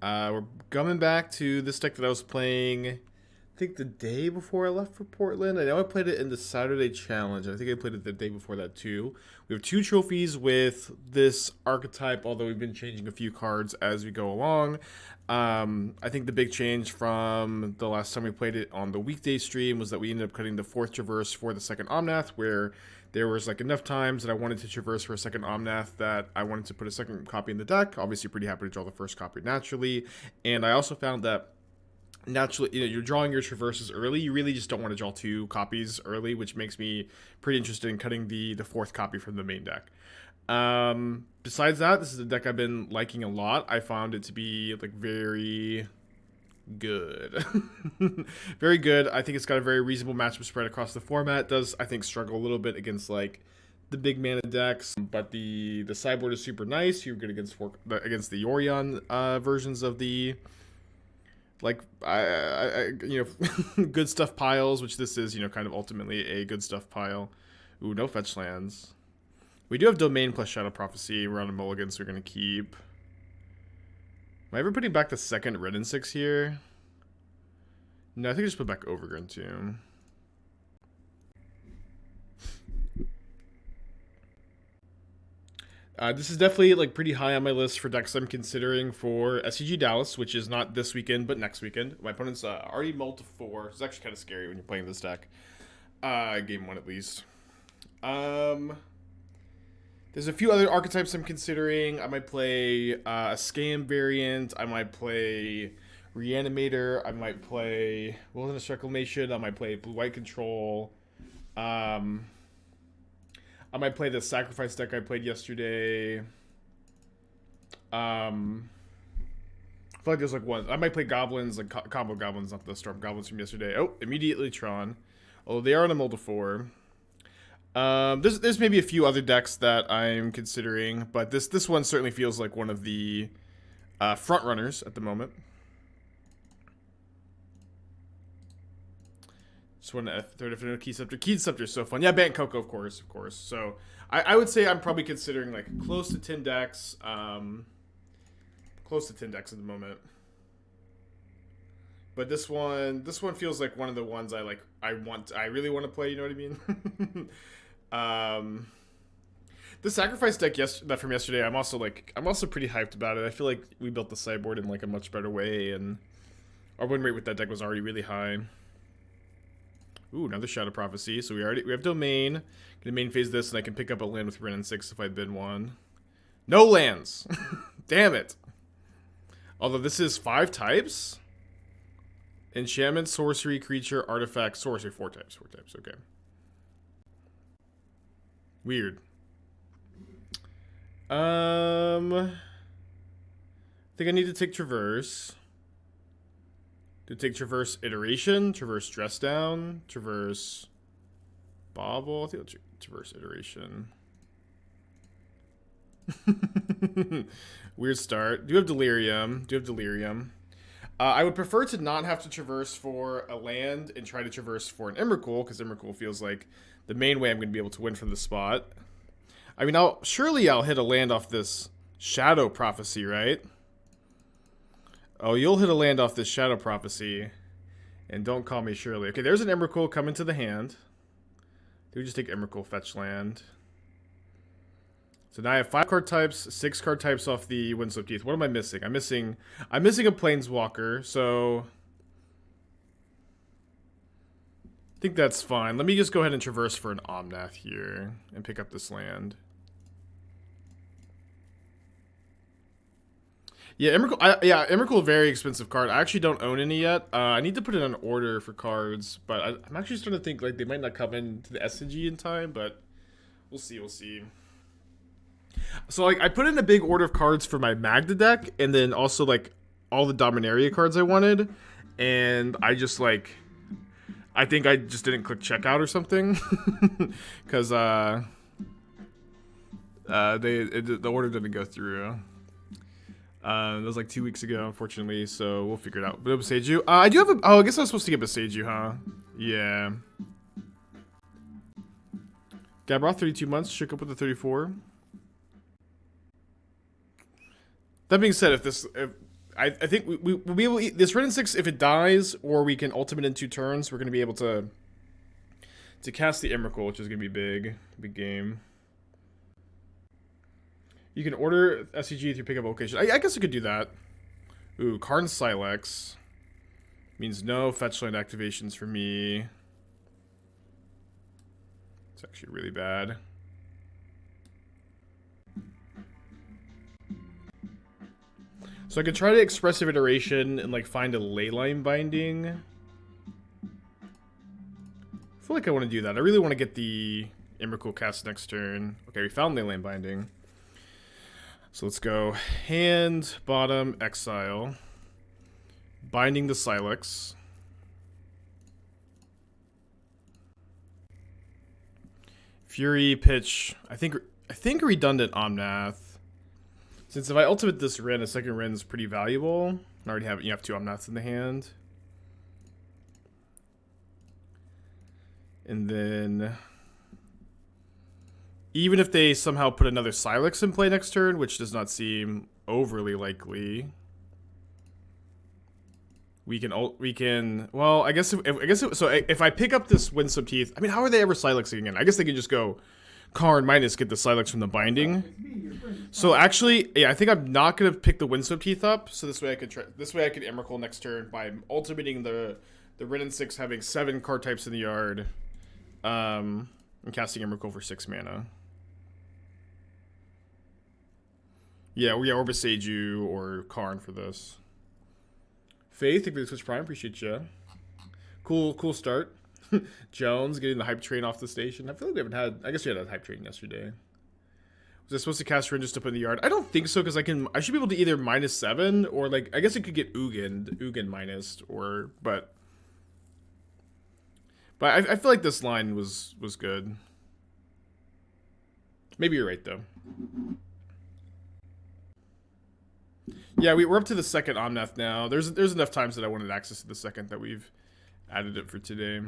We're coming back to this deck that I was playing, I think the day before I left for Portland. I know I played it in the Saturday Challenge. I think I played it the day before that too. We have 2 trophies with this archetype, although we've been changing a few cards as we go along. I think the big change from the last time we played it on the weekday stream was that we ended up cutting the 4th Traverse for the second Omnath, where there was like enough times that I wanted to traverse for a second Omnath that I wanted to put a second copy in the deck. Obviously pretty happy to draw the first copy naturally. And I also found that naturally, you're drawing your traverses early. You really just don't want to draw 2 copies early, which makes me pretty interested in cutting the 4th copy from the main deck. Besides that, this is a deck I've been liking a lot. I found it to be like very good. Very good. I think it's got a very reasonable matchup spread across the format. Does, I think, struggle a little bit against like the big mana decks, but the sideboard is super nice. You're good against the Yorion versions of the like good stuff piles, which this is, kind of ultimately a good stuff pile. Ooh, no fetch lands. We do have Domain plus Shadow Prophecy. We're on a mulligan, so we're going to keep. Am I ever putting back the second Wrenn and Six here? No, I think I just put back Overgrown Tomb. This is definitely like pretty high on my list for decks I'm considering for SCG Dallas, which is not this weekend, but next weekend. My opponent's already mulled to 4. It's actually kind of scary when you're playing this deck. Game 1 at least. There's a few other archetypes I'm considering. I might play a Scam variant. I might play Reanimator. I might play Wilderness Reclamation. I might play Blue-White Control. I might play the Sacrifice deck I played yesterday. I feel like there's like one. I might play Goblins, like combo Goblins, not the Storm Goblins from yesterday. Oh, immediately Tron. Although they are on a mull to 4. There's maybe a few other decks that I'm considering, but this one certainly feels like one of the front runners at the moment. Just want to throw different Key Scepter. Key Scepter is so fun. Yeah, Bant Coco, of course. So I would say I'm probably considering like close to 10 decks. Close to 10 decks at the moment. But this one feels like one of the ones I really want to play. You know what I mean? The Sacrifice deck from yesterday, I'm also pretty hyped about it. I feel like we built the sideboard in like a much better way, and our win rate with that deck was already really high. Ooh, another Shadow Prophecy. So we have Domain. Gonna main phase this, and I can pick up a land with Wrenn and Six if I bid one. No lands. Damn it. Although this is 5 types. Enchantment, sorcery, creature, artifact, sorcery. 4 types. Okay. Weird. I think I need to take Traverse. To take Traverse Iteration, Traverse Dress Down, Traverse Bauble. I think I'll Traverse Iteration. Weird start. Do have Delirium. I would prefer to not have to traverse for a land and try to traverse for an Emrakul, because Emrakul feels like the main way I'm going to be able to win from the spot. I mean, surely I'll hit a land off this Shadow Prophecy, right? Oh, you'll hit a land off this Shadow Prophecy. And don't call me Shirley. Okay, there's an Emrakul coming to the hand. Do we just take Emrakul fetch land? So now I have 5 card types, 6 card types off the Windswept Heath. What am I missing? I'm missing a Planeswalker, so I think that's fine. Let me just go ahead and traverse for an Omnath here and pick up this land. Yeah, Emrakul, very expensive card. I actually don't own any yet. I need to put it on order for cards, but I'm actually starting to think like they might not come into the SCG in time, but we'll see. So like I put in a big order of cards for my Magda deck, and then also like all the Dominaria cards I wanted, and I think I just didn't click checkout or something, because the order didn't go through. That was like 2 weeks ago, unfortunately, so we'll figure it out. But Boseiju, I do have I guess I was supposed to get Boseiju, huh? Yeah. Gabroth, 32 months, shook up with the 34. That being said, if I think we'll be able to, this Wrenn and Six, if it dies, or we can ultimate in 2 turns, we're going to be able to cast the Emrakul, which is going to be big game. You can order SCG through pickup location. I guess I could do that. Ooh, Karn Silex means no fetch land activations for me. It's actually really bad. So I could try to Expressive Iteration and like find a Leyline Binding. I feel like I want to do that. I really want to get the Emrakul cast next turn. Okay, we found Leyline Binding. So let's go hand, bottom, exile. Binding the Silex. Fury, pitch. I think redundant Omnath. Since if I ultimate this Wrenn, a second Wrenn is pretty valuable. I already have, you have 2 Omnaths in the hand. And then even if they somehow put another Silex in play next turn, which does not seem overly likely, we can well, I guess if I pick up this Windswept Heath, I mean, how are they ever Silexing again? I guess they can just go Karn minus get the Silex from the binding. So actually, yeah, I think I'm not gonna pick the Windswept Heath up. So this way I could Emrakul next turn by ultimating the Wrenn and Six, having 7 card types in the yard, and casting Emrakul for 6 mana. Yeah, or Boseiju or Karn for this. Faith, thank you for the Switch Prime. Appreciate you. Cool start. Jones getting the hype train off the station. I feel like we haven't had. I guess we had a hype train yesterday. Was I supposed to cast Wrenn just up in the yard? I don't think so, because I should be able to either -7 or like, I guess it could get Ugin minus, or but I feel like this line was good. Maybe you're right though. Yeah, we're up to the second Omnath now. There's enough times that I wanted access to the second that we've added it for today.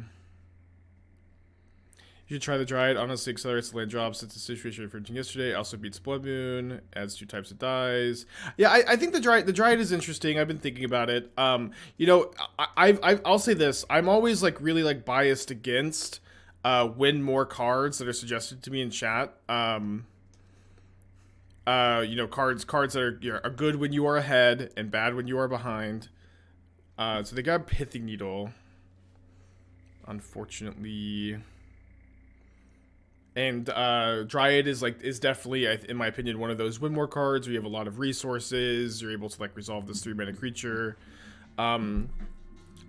You should try the Dryad. Honestly, accelerates the land drops. It's a situation referred to yesterday. Also beats Blood Moon. Adds 2 types of dies. Yeah, I think the Dryad is interesting. I've been thinking about it. You know, I'll say this. I'm always like really like biased against win more cards that are suggested to me in chat. You know, cards that are good when you are ahead and bad when you are behind. So they got Pithing Needle, unfortunately. And Dryad is definitely, in my opinion, one of those win more cards where you have a lot of resources. You're able to like resolve this 3-mana creature. I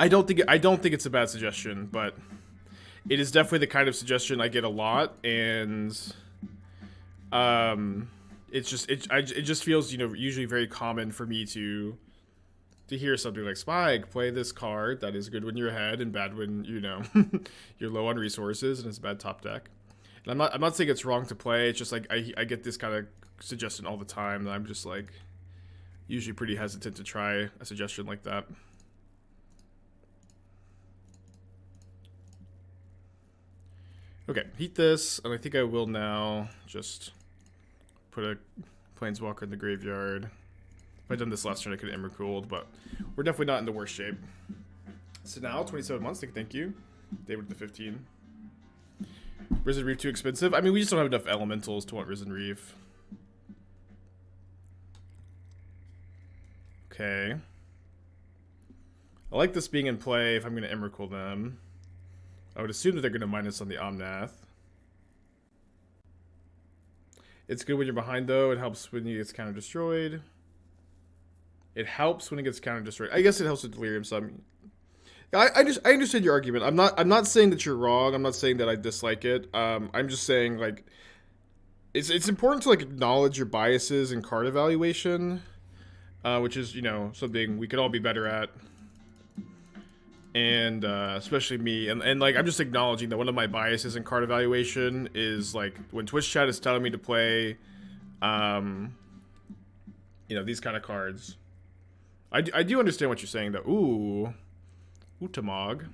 don't think it's a bad suggestion, but it is definitely the kind of suggestion I get a lot, and it just feels, you know, usually very common for me to hear something like, Spike, play this card that is good when you're ahead and bad when, you know, you're low on resources and it's a bad top deck. And I'm not saying it's wrong to play. It's just like I get this kind of suggestion all the time, and I'm just like usually pretty hesitant to try a suggestion like that. Okay, heat this, and I think I will now just put a Planeswalker in the graveyard. If I'd done this last turn, I could have Emrakuled, but we're definitely not in the worst shape. So now, 27 months, thank you. David with the 15. Risen Reef too expensive? I mean, we just don't have enough elementals to want Risen Reef. Okay. I like this being in play if I'm going to Emrakul them. I would assume that they're going to minus on the Omnath. It's good when you're behind, though. It helps when it gets counter-destroyed. It helps when it gets counter-destroyed. I guess it helps with Delirium, so I understand your argument. I'm not saying that you're wrong. I'm not saying that I dislike it. I'm just saying, like, it's important to like acknowledge your biases in card evaluation, which is, you know, something we could all be better at, and especially me. And like, I'm just acknowledging that one of my biases in card evaluation is like when Twitch chat is telling me to play, you know, these kind of cards. I do understand what you're saying though. Ooh. Utamog.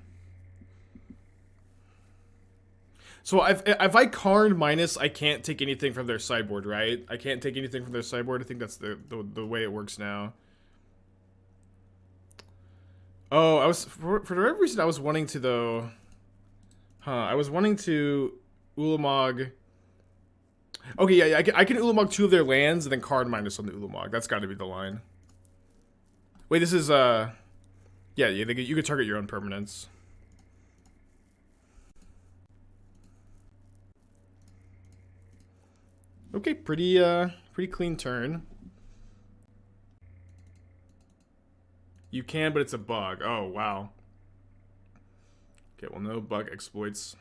So if I Karn minus, I can't take anything from their sideboard, right? I can't take anything from their sideboard. I think that's the way it works now. Oh, I was for whatever reason I was wanting to though. Huh? I was wanting to Ulamog. Okay, yeah, I can Ulamog 2 of their lands and then card minus on the Ulamog. That's got to be the line. Wait, this is yeah, you could target your own permanents. Okay, pretty clean turn. You can, but it's a bug. Oh, wow. Okay, well, no bug exploits.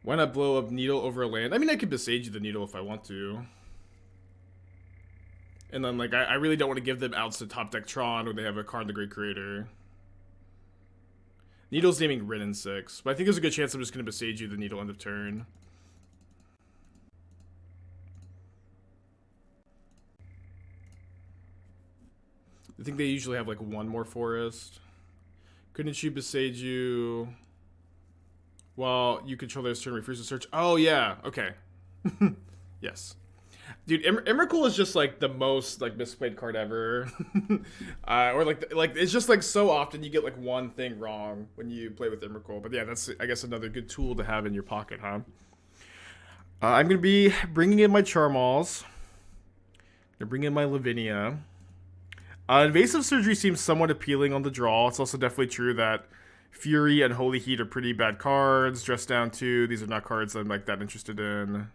Why not blow up Needle over a land? I mean, I could Boseiju the Needle if I want to. And then, like, I really don't want to give them outs to top deck Tron when they have a card the Great Creator. Needle's naming Wrenn and Six, but I think there's a good chance I'm just going to Boseiju the Needle end of turn. I think they usually have, like, one more forest. Couldn't you Boseiju while you control their turn, refreeze the search? Oh, yeah. Okay. Yes. Dude, Emrakul is just like the most like misplayed card ever, or like it's just like so often you get like one thing wrong when you play with Emrakul. But yeah, that's I guess another good tool to have in your pocket, huh? I'm gonna be bringing in my Charmaws. Gonna bring in my Lavinia. Invasive Surgery seems somewhat appealing on the draw. It's also definitely true that Fury and Unholy Heat are pretty bad cards. Dress down 2. These are not cards I'm like that interested in.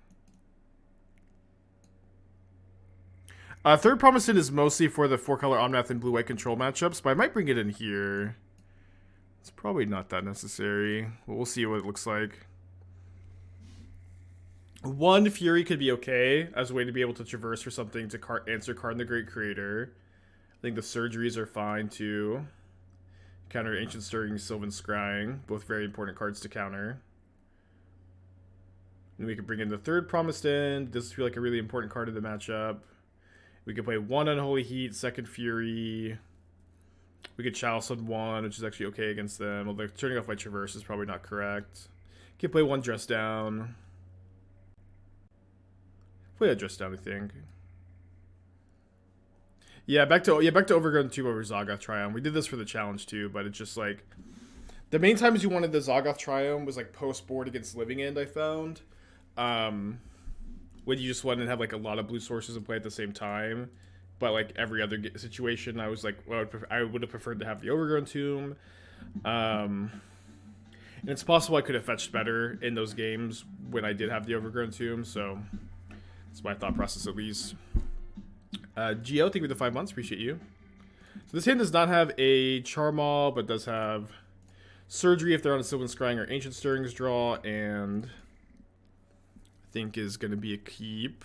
Third Promise In is mostly for the 4-color Omnath and blue-white control matchups, but I might bring it in here. It's probably not that necessary. But we'll see what it looks like. 1 Fury could be okay as a way to be able to traverse for something to answer Card the Great Creator. I think the Surgeries are fine too. Counter Ancient Stirring, Sylvan Scrying. Both very important cards to counter. And we can bring in the third Promised End. This feel like a really important card in the matchup. We could play 1 Unholy Heat, second Fury. We could Chalice on 1, which is actually okay against them. Although turning off my Traverse is probably not correct. Could play 1 Dress Down. Play a Dress Down, I think. Yeah, back to Overgrown Tomb over Zaggoth Triome. We did this for the challenge too, but it's just like the main times you wanted the Zaggoth Triome was like post board against Living End, I found. When you just wanted to have like a lot of blue sources and play at the same time, but like every other situation, I was like, well, I would have preferred to have the Overgrown Tomb. And it's possible I could have fetched better in those games when I did have the Overgrown Tomb, so that's my thought process at least. Geo, thank you for the 5 months, appreciate you. So this hand does not have a Charmaw, but does have Surgery if they're on a Sylvan Scrying or Ancient Stirrings draw, and think is going to be a keep.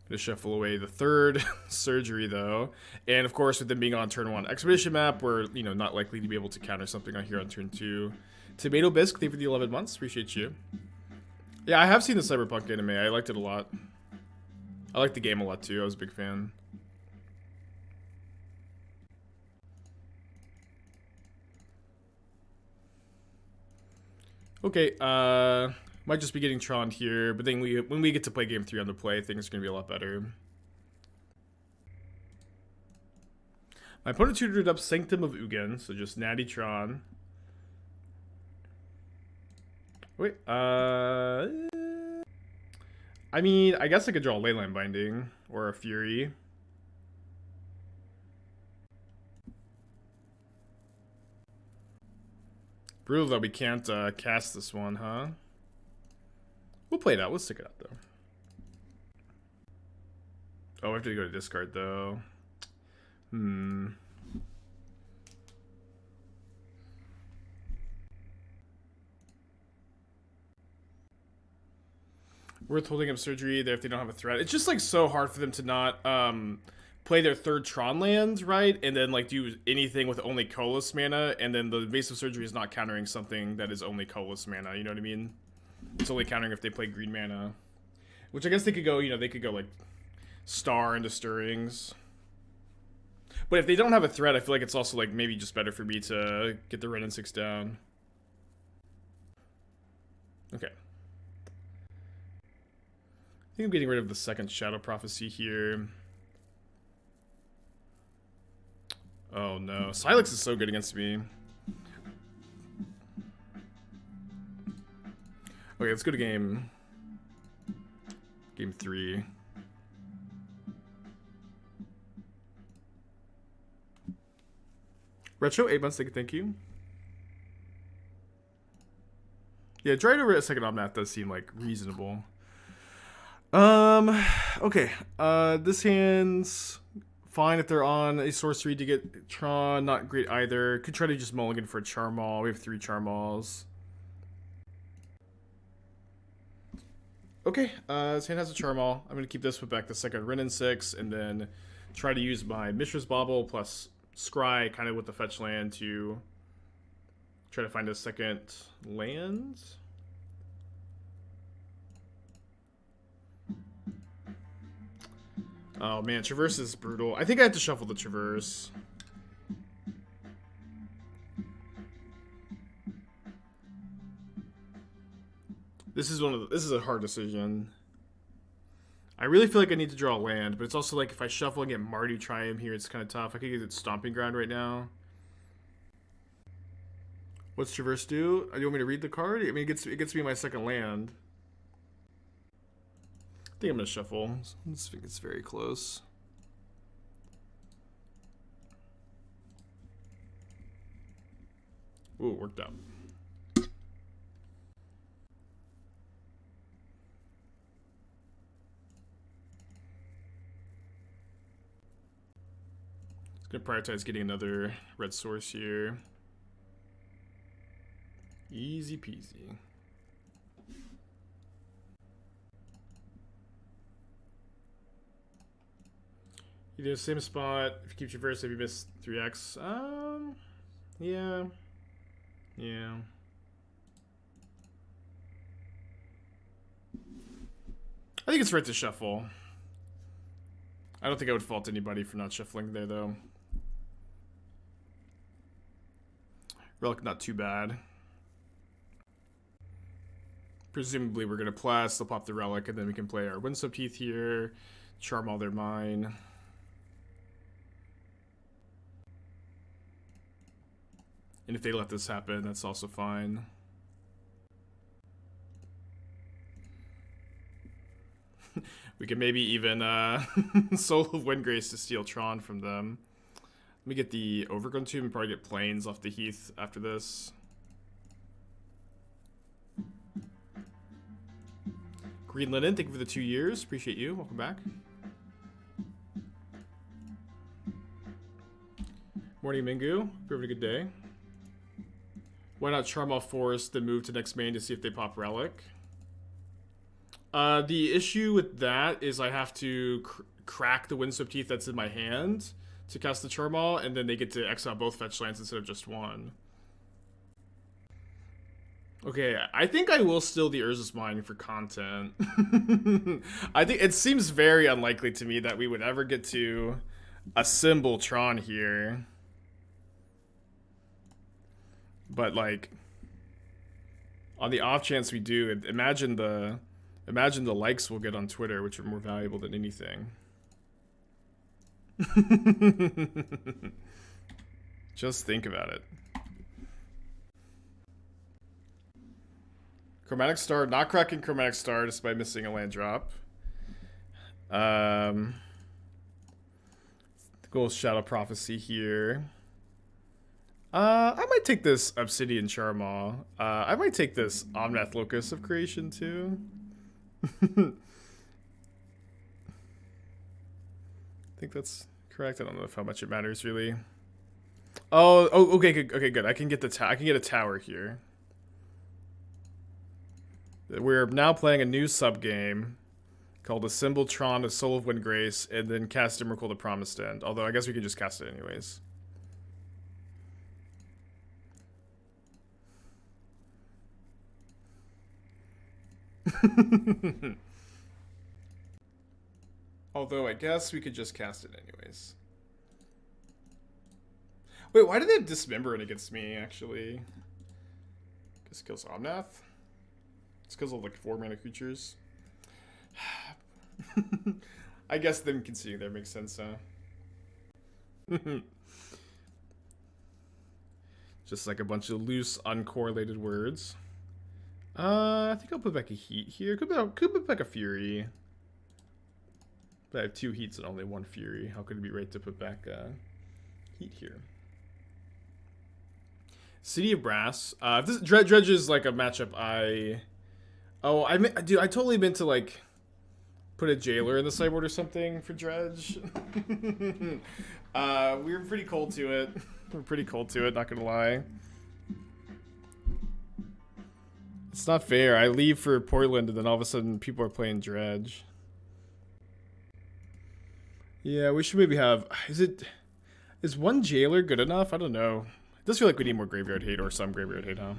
Gonna shuffle away the third Surgery though, and of course with them being on turn 1 Expedition map, we're not likely to be able to counter something on here on turn 2. Tomato Bisque, thank you for the 11 months, appreciate you. Yeah, I have seen the Cyberpunk anime. I liked it a lot. I liked the game a lot too. I was a big fan. Okay, might just be getting Tron here, but then when we get to play game 3 on the play, things are gonna be a lot better. My opponent tutored up Sanctum of Ugin, so just Natty Tron. Wait, I mean, I guess I could draw a Leyline Binding or a Fury. Brutal though, we can't cast this one, huh? We'll play it out. We'll stick it out though. Oh, I have to go to discard though. Worth holding up Surgery there if they don't have a threat. It's just like so hard for them to not play their third Tron land, right? And then like do anything with only colorless mana, and then the Invasive Surgery is not countering something that is only colorless mana, you know what I mean? It's only countering if they play green mana. Which I guess they could go, they could go like Star into Stirrings. But if they don't have a threat, I feel like it's also like maybe just better for me to get the Wrenn and Six down. Okay. I think I'm getting rid of the second Shadow Prophecy here. Oh no, Silex is so good against me. Okay, let's go to game 3. Retro 8 months, thank you. Yeah, drawing over a second Omnath does seem like reasonable. Okay. This hand's fine if they're on a sorcery to get Tron. Not great either. Could try to just mulligan for a Charmaw. We have 3 Charmaws. Okay, this hand has a Charmaw. I'm going to keep this, put back the second Wrenn and Six, and then try to use my Mishra's Bauble plus Scry kind of with the fetch land to try to find a second land. Oh man, Traverse is brutal. I think I have to shuffle the Traverse. This is a hard decision. I really feel like I need to draw a land, but it's also like if I shuffle and get Mardu Triome here, it's kind of tough. I could get Stomping Ground right now. What's Traverse do? Do you want me to read the card? I mean, it gets me my second land. I think I'm gonna shuffle. I think it's very close. Ooh, it worked out. Gonna prioritize getting another red source here. Easy peasy. You do the same spot. If you keep Traverse, if you miss 3x. Yeah. Yeah. I think it's right to shuffle. I don't think I would fault anybody for not shuffling there, though. Relic not too bad. Presumably we're going to Plast, they'll pop the Relic, and then we can play our Windswept Heath here. Charmaw their mine. And if they let this happen, that's also fine. We can maybe even Soul of Windgrace to steal Tron from them. Let me get the Overgrown Tomb and probably get Plains off the Heath after this. Green Linen, thank you for the 2 years. Appreciate you. Welcome back. Morning, Mingu. Hope you're having a good day. Why not Charmaw Forest, then move to next main to see if they pop Relic? The issue with that is I have to crack the Windswept Heath that's in my hand to cast the Charmaw, and then they get to exile both fetch lands instead of just one. Okay, I think I will steal the Urza's Mine for content. I think it seems very unlikely to me that we would ever get to assemble Tron here. But like, on the off chance we do, imagine the likes we'll get on Twitter, which are more valuable than anything. Just think about it. Chromatic Star, not cracking Chromatic Star despite missing a land drop. Go Shadow Prophecy here. I might take this Obsidian Charmaw. I might take this Omnath Locus of Creation too. I think that's correct. I don't know how much it matters really. Oh, okay, good. Okay, good. I can get I can get a tower here. We're now playing a new sub game called Assemble Tron to Soul of Windgrace, and then cast Emrakul to Promised End. Although I guess we could just cast it anyways. Although I guess we could just cast it anyways. Wait, why do they have Dismembering against me, actually? Guess kills Omnath? It's because of like 4 mana creatures. I guess them conceding there makes sense, huh? Just like a bunch of loose, uncorrelated words. I think I'll put back a Heat here. Could put back a Fury. But I have 2 Heats and only 1 Fury. How could it be right to put back Heat here? City of Brass. If this Dredge is like a matchup dude, I totally meant to like put a Jailer in the sideboard or something for Dredge. We were pretty cold to it. Not gonna lie. It's not fair. I leave for Portland and then all of a sudden people are playing Dredge. Yeah, we should maybe have... Is 1 Jailer good enough? I don't know. It does feel like we need more Graveyard Hate or some Graveyard Hate, huh?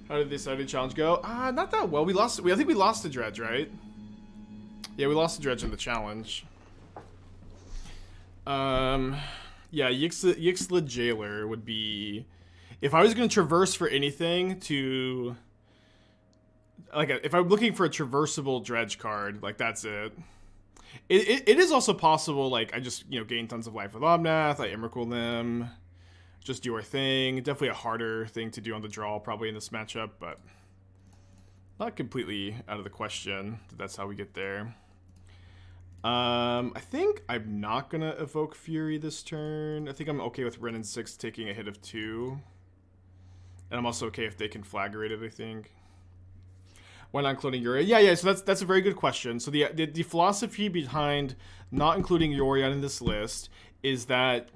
How did the Saturday challenge go? Not that well. I think we lost to Dredge, right? Yeah, we lost to Dredge in the challenge. Yeah, Yixla Jailer would be... If I was going to traverse for anything to... if I'm looking for a traversable Dredge card, like, that's it. It is also possible, like, I just, gain tons of life with Omnath, I Emrakul them, just do our thing. Definitely a harder thing to do on the draw, probably, in this matchup, but not completely out of the question that that's how we get there. I think I'm not going to evoke Fury this turn. I think I'm okay with Wrenn and Six taking a hit of 2. And I'm also okay if they can flagrate it, I think. Why not including Yorion? Yeah, so that's a very good question. So the philosophy behind not including Yorion in this list is that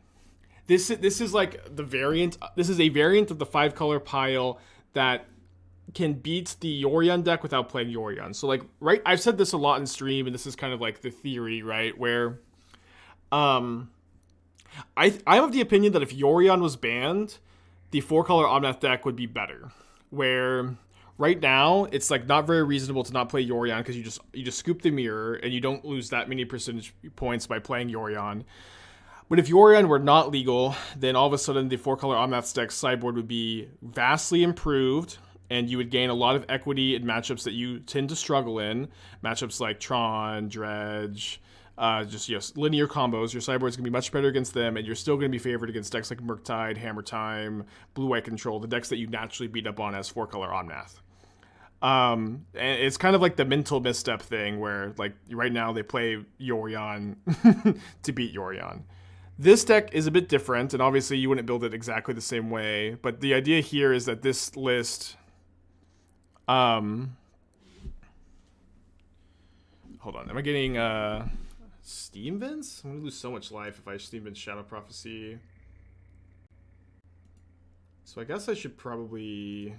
this is like the variant. This is a variant of the 5-color pile that can beat the Yorion deck without playing Yorion. So, like, right, I've said this a lot in stream, and this is kind of like the theory, right, where I'm of the opinion that if Yorion was banned, the 4-color Omnath deck would be better. Where right now it's like not very reasonable to not play Yorion because you just scoop the mirror and you don't lose that many percentage points by playing Yorion. But if Yorion were not legal, then all of a sudden the 4-color Omnath deck sideboard would be vastly improved, and you would gain a lot of equity in matchups that you tend to struggle in. Matchups like Tron, Dredge, linear combos. Your sideboard's going to be much better against them, and you're still going to be favored against decks like Murktide, Hammer Time, Blue-White Control, the decks that you naturally beat up on as 4-color Omnath. And it's kind of like the mental misstep thing where, like, right now they play Yorion to beat Yorion. This deck is a bit different, and obviously you wouldn't build it exactly the same way, but the idea here is that this list... hold on, am I getting Steam Vents? I'm gonna lose so much life if I Steam Vent Shadow Prophecy. So I guess I should probably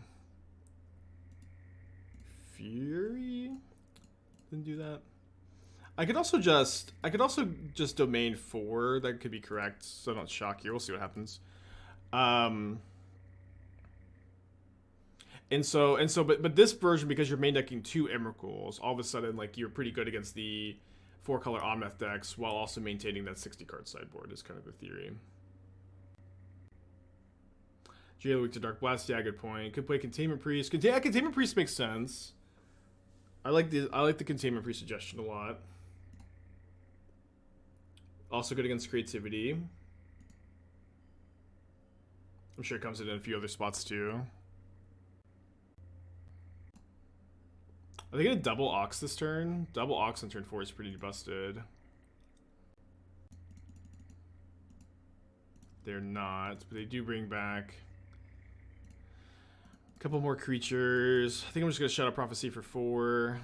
Fury, then do that. I could also just domain 4. That could be correct, so I don't shock you. We'll see what happens. But this version, because you're main decking 2 Emrakuls, all of a sudden, like, you're pretty good against the 4-color Omnath decks while also maintaining that 60-card sideboard is kind of the theory. Jailer weak to Dark Blast, yeah, good point. Could play Containment Priest. Containment Priest makes sense. I like the Containment Priest suggestion a lot. Also good against creativity. I'm sure it comes in a few other spots too. Are they gonna double Ox this turn? Double Ox on turn 4 is pretty busted. They're not, but they do bring back a couple more creatures. I think I'm just gonna Shadow Prophecy for 4.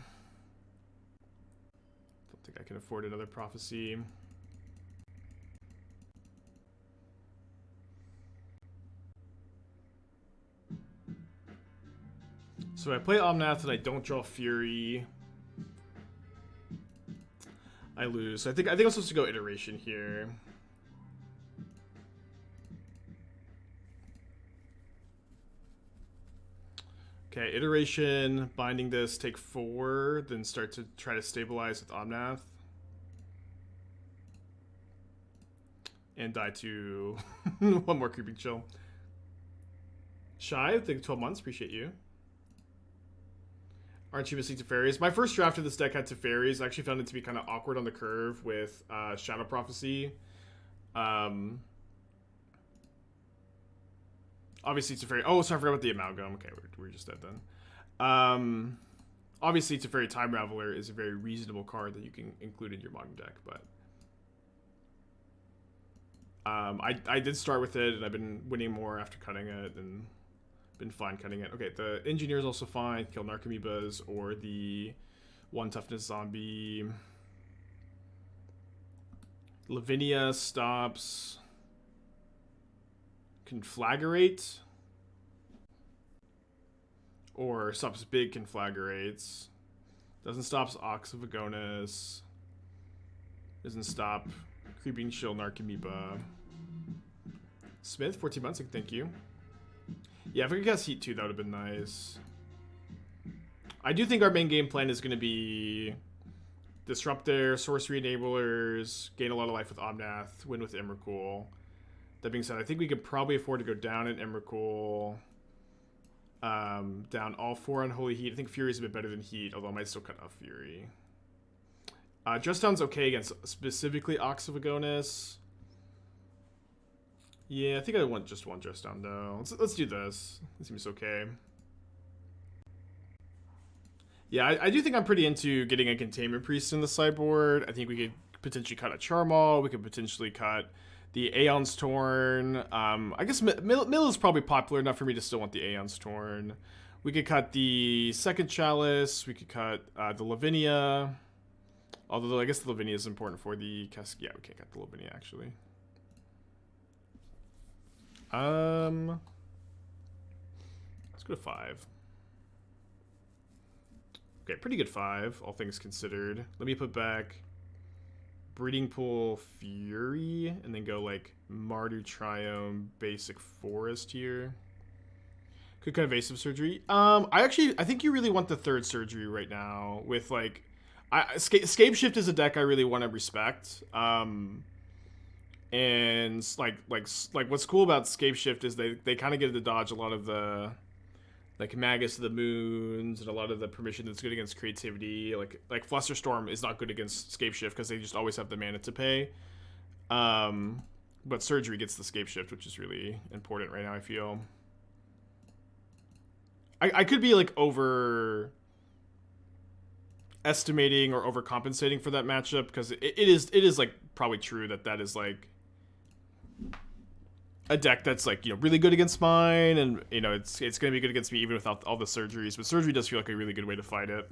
Don't think I can afford another Prophecy. So I play Omnath and I don't draw Fury, I lose. So I think I'm supposed to go Iteration here. Okay, Iteration, binding this, take 4, then start to try to stabilize with Omnath. And die to one more Creeping Chill. Shy, I think 12 months, appreciate you. Aren't you missing Teferis? My first draft of this deck had Teferis. I actually found it to be kind of awkward on the curve with Shadow Prophecy. Obviously, it's a very... Oh, sorry, I forgot about the Amalgam. Okay, we're just dead then. Obviously, it's a very Time Raveler is a very reasonable card that you can include in your modern deck, but... I did start with it, and I've been winning more after cutting it, and been fine cutting it. Okay, the Engineer is also fine. Kill Narcomoebas, or the 1 Toughness Zombie. Lavinia stops... Conflagrate, or stops big conflagrates. Doesn't stop Ox of Agonis. Doesn't stop Creeping Chill Narcomoeba. Smith, 14 months, thank you. Yeah, if I could guess Heat 2, that would have been nice. I do think our main game plan is going to be disrupt their sorcery enablers, gain a lot of life with Omnath, win with Emrakul. That being said, I think we could probably afford to go down in Emrakul. Down all 4 Unholy Heat. I think Fury is a bit better than Heat, although I might still cut off Fury. Just Down's okay against specifically Ox of Agonis. Yeah, I think I want just one Just Down though. Let's do this. It seems okay. Yeah, I do think I'm pretty into getting a Containment Priest in the sideboard. I think we could potentially cut a Charmaw. We could potentially cut the Aeon's Torn. I guess Mill is probably popular enough for me to still want the Aeon's Torn. We could cut the second Chalice. We could cut the Lavinia. Although I guess the Lavinia is important for the Cask. Yeah, we can't cut the Lavinia actually. Let's go to 5. Okay, pretty good 5, all things considered. Let me put back Breeding Pool Fury, and then go like Mardu Triome Basic Forest here. Could cut Invasive Surgery. I think you really want the 3rd Surgery right now. With like, Scape Shift is a deck I really want to respect. And like what's cool about Scape Shift is they kind of get to dodge a lot of the like Magus of the Moons and a lot of the permission that's good against creativity. Like Flusterstorm is not good against Scape Shift because they just always have the mana to pay. But Surgery gets the Scape Shift, which is really important right now, I feel. I could be like over estimating or overcompensating for that matchup because it is like probably true that is like a deck that's like, you know, really good against mine, and you know it's gonna be good against me even without all the surgeries. But Surgery does feel like a really good way to fight it.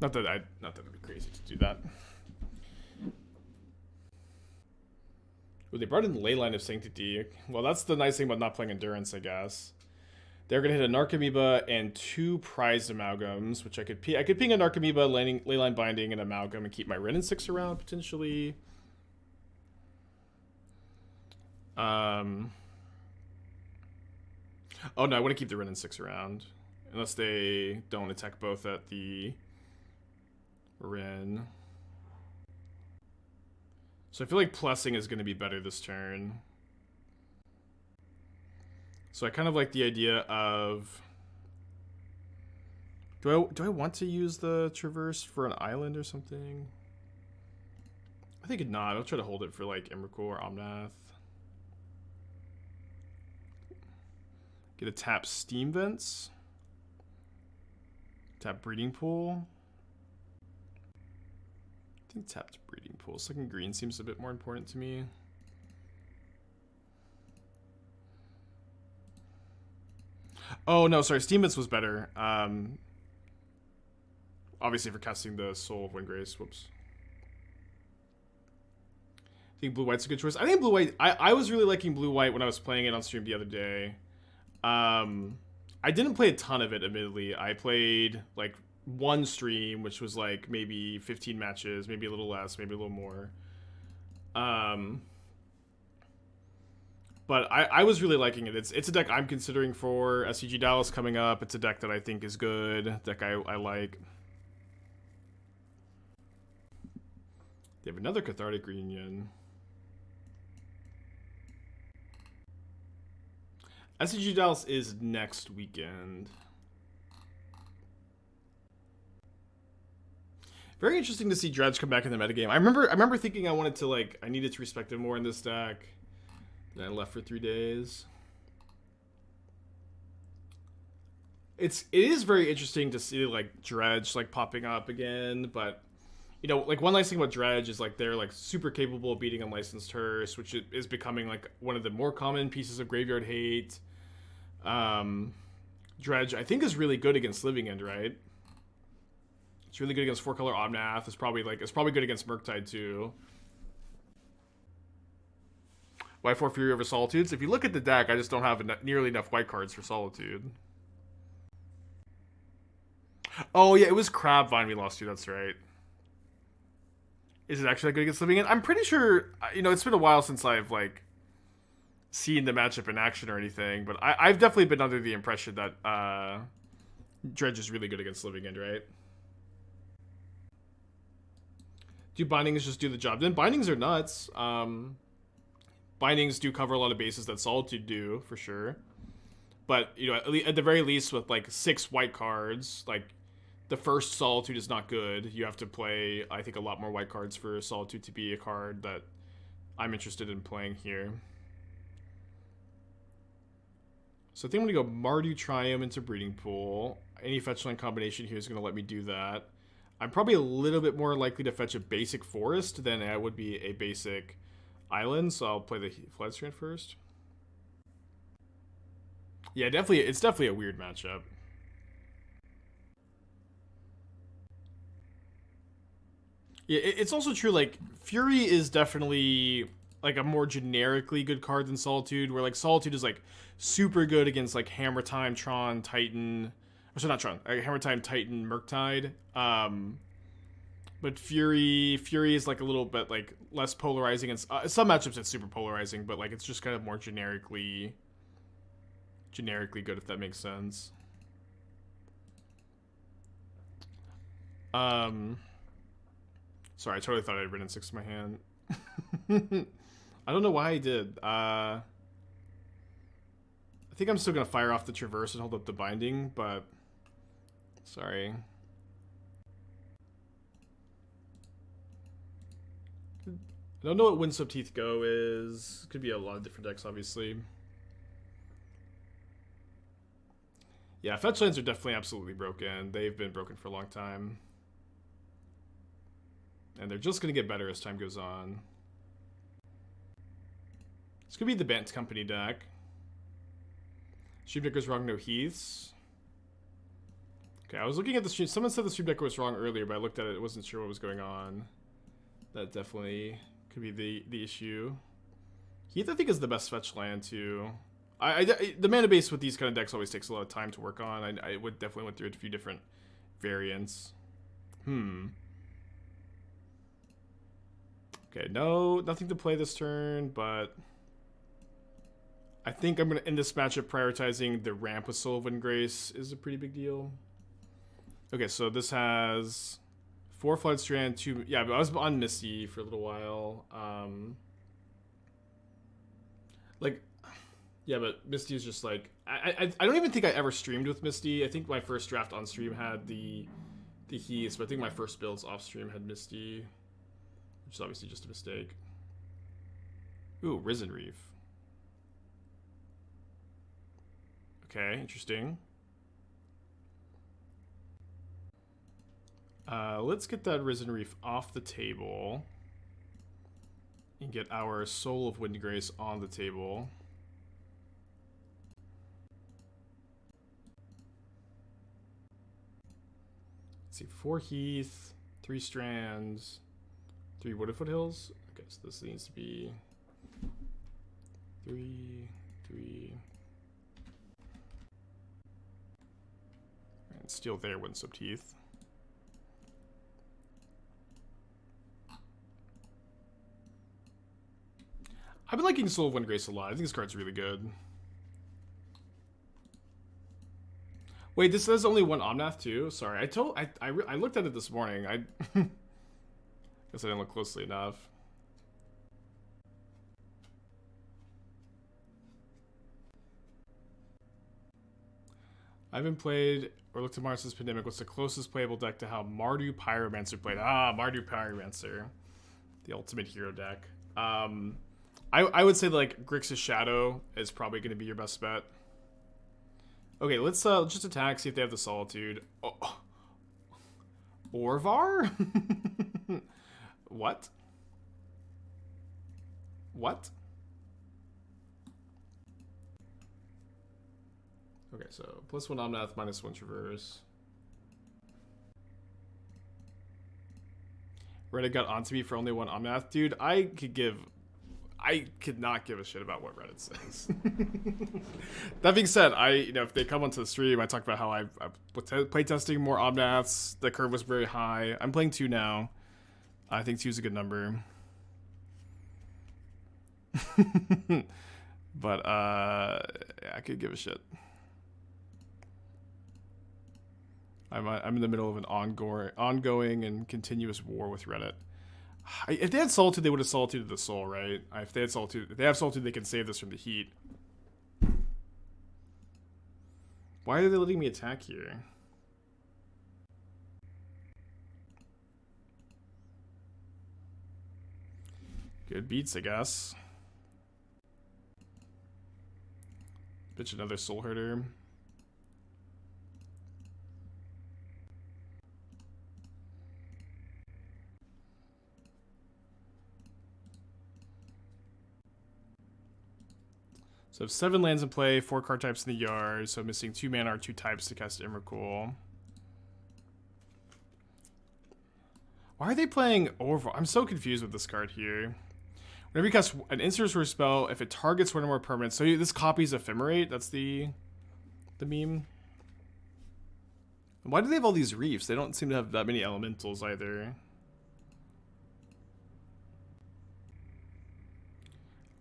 Not that it'd be crazy to do that. Well, they brought in Leyline of Sanctity. Well, that's the nice thing about not playing Endurance, I guess. They're gonna hit a Narcomoeba and 2 prized amalgams, which I could ping a Narcomoeba, Leyline Binding, and Amalgam, and keep my Wrenn and Six around potentially. Oh no, I want to keep the Wrenn and Six around, unless they don't attack both at the Wrenn. So I feel like plussing is going to be better this turn. So I kind of like the idea of... Do I want to use the Traverse for an island or something? I think not. I'll try to hold it for like Emrakul or Omnath. Get a tap Steam Vents. Tap Breeding Pool. I think tapped Breeding Pool. Second green seems a bit more important to me. Oh no, sorry, Steam Vents was better. Obviously for casting the Soul of Windgrace. Whoops. I think blue-white's a good choice. I think blue-white... I was really liking blue-white when I was playing it on stream the other day. I didn't play a ton of it, admittedly. I played, like, 1 stream, which was, like, maybe 15 matches, maybe a little less, maybe a little more. But I was really liking it. It's a deck I'm considering for SCG Dallas coming up. It's a deck that I think is good, a deck I like. They have another Cathartic Reunion. SCG Dallas is next weekend. Very interesting to see Dredge come back in the metagame. I remember thinking I needed to respect him more in this deck. And I left for 3 days. It is very interesting to see like Dredge like popping up again, but you know, like one nice thing about Dredge is like they're like super capable of beating Unlicensed Hearse, which is becoming like one of the more common pieces of graveyard hate. Dredge I think is really good against Living End, right? It's really good against 4-color Omnath. It's probably good against Murktide too. White 4 Fury over Solitudes. If you look at the deck, I just don't have nearly enough white cards for Solitude. Oh yeah, it was Crabvine we lost to. That's right. Is it actually good against Living End? I'm pretty sure. You know, it's been a while since I've like seen the matchup in action or anything, but I've definitely been under the impression that Dredge is really good against Living End, right? Do bindings just do the job? Then bindings are nuts. Bindings do cover a lot of bases that Solitude do for sure, but you know, at the very least, with like 6 white cards, like the first Solitude is not good. You have to play, I think, a lot more white cards for Solitude to be a card that I'm interested in playing here. So I think I'm going to go Mardu Triumph into Breeding Pool. Any fetchline combination here is going to let me do that. I'm probably a little bit more likely to fetch a basic forest than I would be a basic island, so I'll play the Flooded Strand first. Yeah, it's definitely a weird matchup. Yeah, it's also true, like, Fury is definitely like a more generically good card than Solitude, where like Solitude is like super good against like Hammer Time, Tron, Titan, or so not Tron, Hammer Time, Titan, Murktide. But Fury is like a little bit like less polarizing, and some matchups it's super polarizing, but like it's just kind of more generically good, if that makes sense. Sorry, I totally thought I had Wrenn and Six in my hand. I don't know why I did. I think I'm still gonna fire off the Traverse and hold up the Binding, but sorry. I don't know what Windswept Heath Go is. Could be a lot of different decks, obviously. Yeah, fetch lands are definitely absolutely broken. They've been broken for a long time. And they're just going to get better as time goes on. This could be the Bent Company deck. Stream Deck was wrong, no Heaths. Okay, I was looking at the stream. Someone said the stream deck was wrong earlier, but I looked at it, wasn't sure what was going on. That definitely could be the issue. Heath, I think, is the best fetch land, too. The mana base with these kind of decks always takes a lot of time to work on. I would definitely went through a few different variants. Okay, nothing to play this turn, but I think I'm going to end this matchup prioritizing the ramp with Soul of Windgrace is a pretty big deal. Okay, so this has 4 Flooded Strand, 2... Yeah, but I was on Misty for a little while. Yeah, but Misty is just like... I don't even think I ever streamed with Misty. I think my first draft on stream had the Heaths, but I think my first builds off stream had Misty, which is obviously just a mistake. Ooh, Risen Reef. Okay, interesting. Let's get that Risen Reef off the table and get our Soul of Windgrace on the table. Let's see, 4 Heath, 3 Strands, 3 Wooded Foothills. Okay, so this needs to be 3, 3. And still there, Windswept Heath. I've been liking Soul of Windgrace a lot. I think this card's really good. Wait, this says only one Omnath too? Sorry, I looked at it this morning. I guess I didn't look closely enough. I haven't played or looked at Mars' Pandemic. What's the closest playable deck to how Mardu Pyromancer played? Ah, Mardu Pyromancer. The ultimate hero deck. I would say like Grixis Shadow is probably going to be your best bet. Okay, let's just attack, see if they have the Solitude. Oh. Orvar? What? What? Okay, so +1 Omnath, -1 Traverse. Reddit got onto me for only 1 Omnath. Dude, I could not give a shit about what Reddit says. That being said, if they come onto the stream, I talk about how I playtesting more Omnaths. The curve was very high. I'm playing 2 now. I think 2 is a good number. But yeah, I could give a shit. I'm in the middle of an ongoing and continuous war with Reddit. If they had Solitude, they would have Solitude the Soul, right? If they have Solitude, they can save this from the heat. Why are they letting me attack here? Good beats, I guess. Bitch, another Soul Herder. So I have 7 lands in play, 4 card types in the yard, so I'm missing 2 mana or 2 types to cast Emrakul. Why are they playing Overgrown? I'm so confused with this card here. Whenever you cast an instant or spell, if it targets one or more permanents, so this copies Ephemerate, that's the meme. And why do they have all these reefs? They don't seem to have that many elementals either.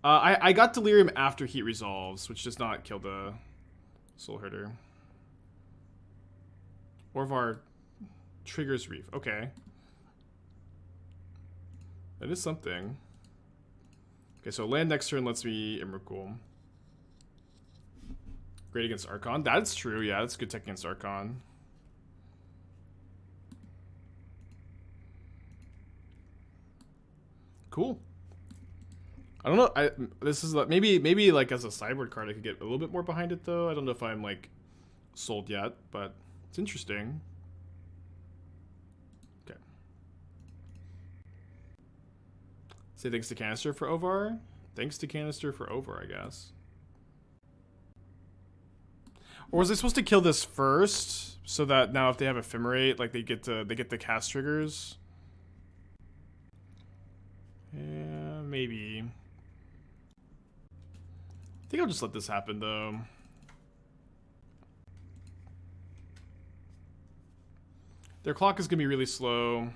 I got Delirium after Heat resolves, which does not kill the Soul Herder. Orvar triggers Reef. Okay. That is something. Okay, so land next turn lets me Emrakul. Great against Archon. That's true, yeah. That's good tech against Archon. Cool. I don't know. This is like, maybe like as a sideboard card, I could get a little bit more behind it though. I don't know if I'm like sold yet, but it's interesting. Okay. Say thanks to Canister for Ovar. Thanks to Canister for Over, I guess. Or was I supposed to kill this first so that now if they have Ephemerate, like they get the cast triggers? Yeah, maybe. I think I'll just let this happen, though. Their clock is going to be really slow.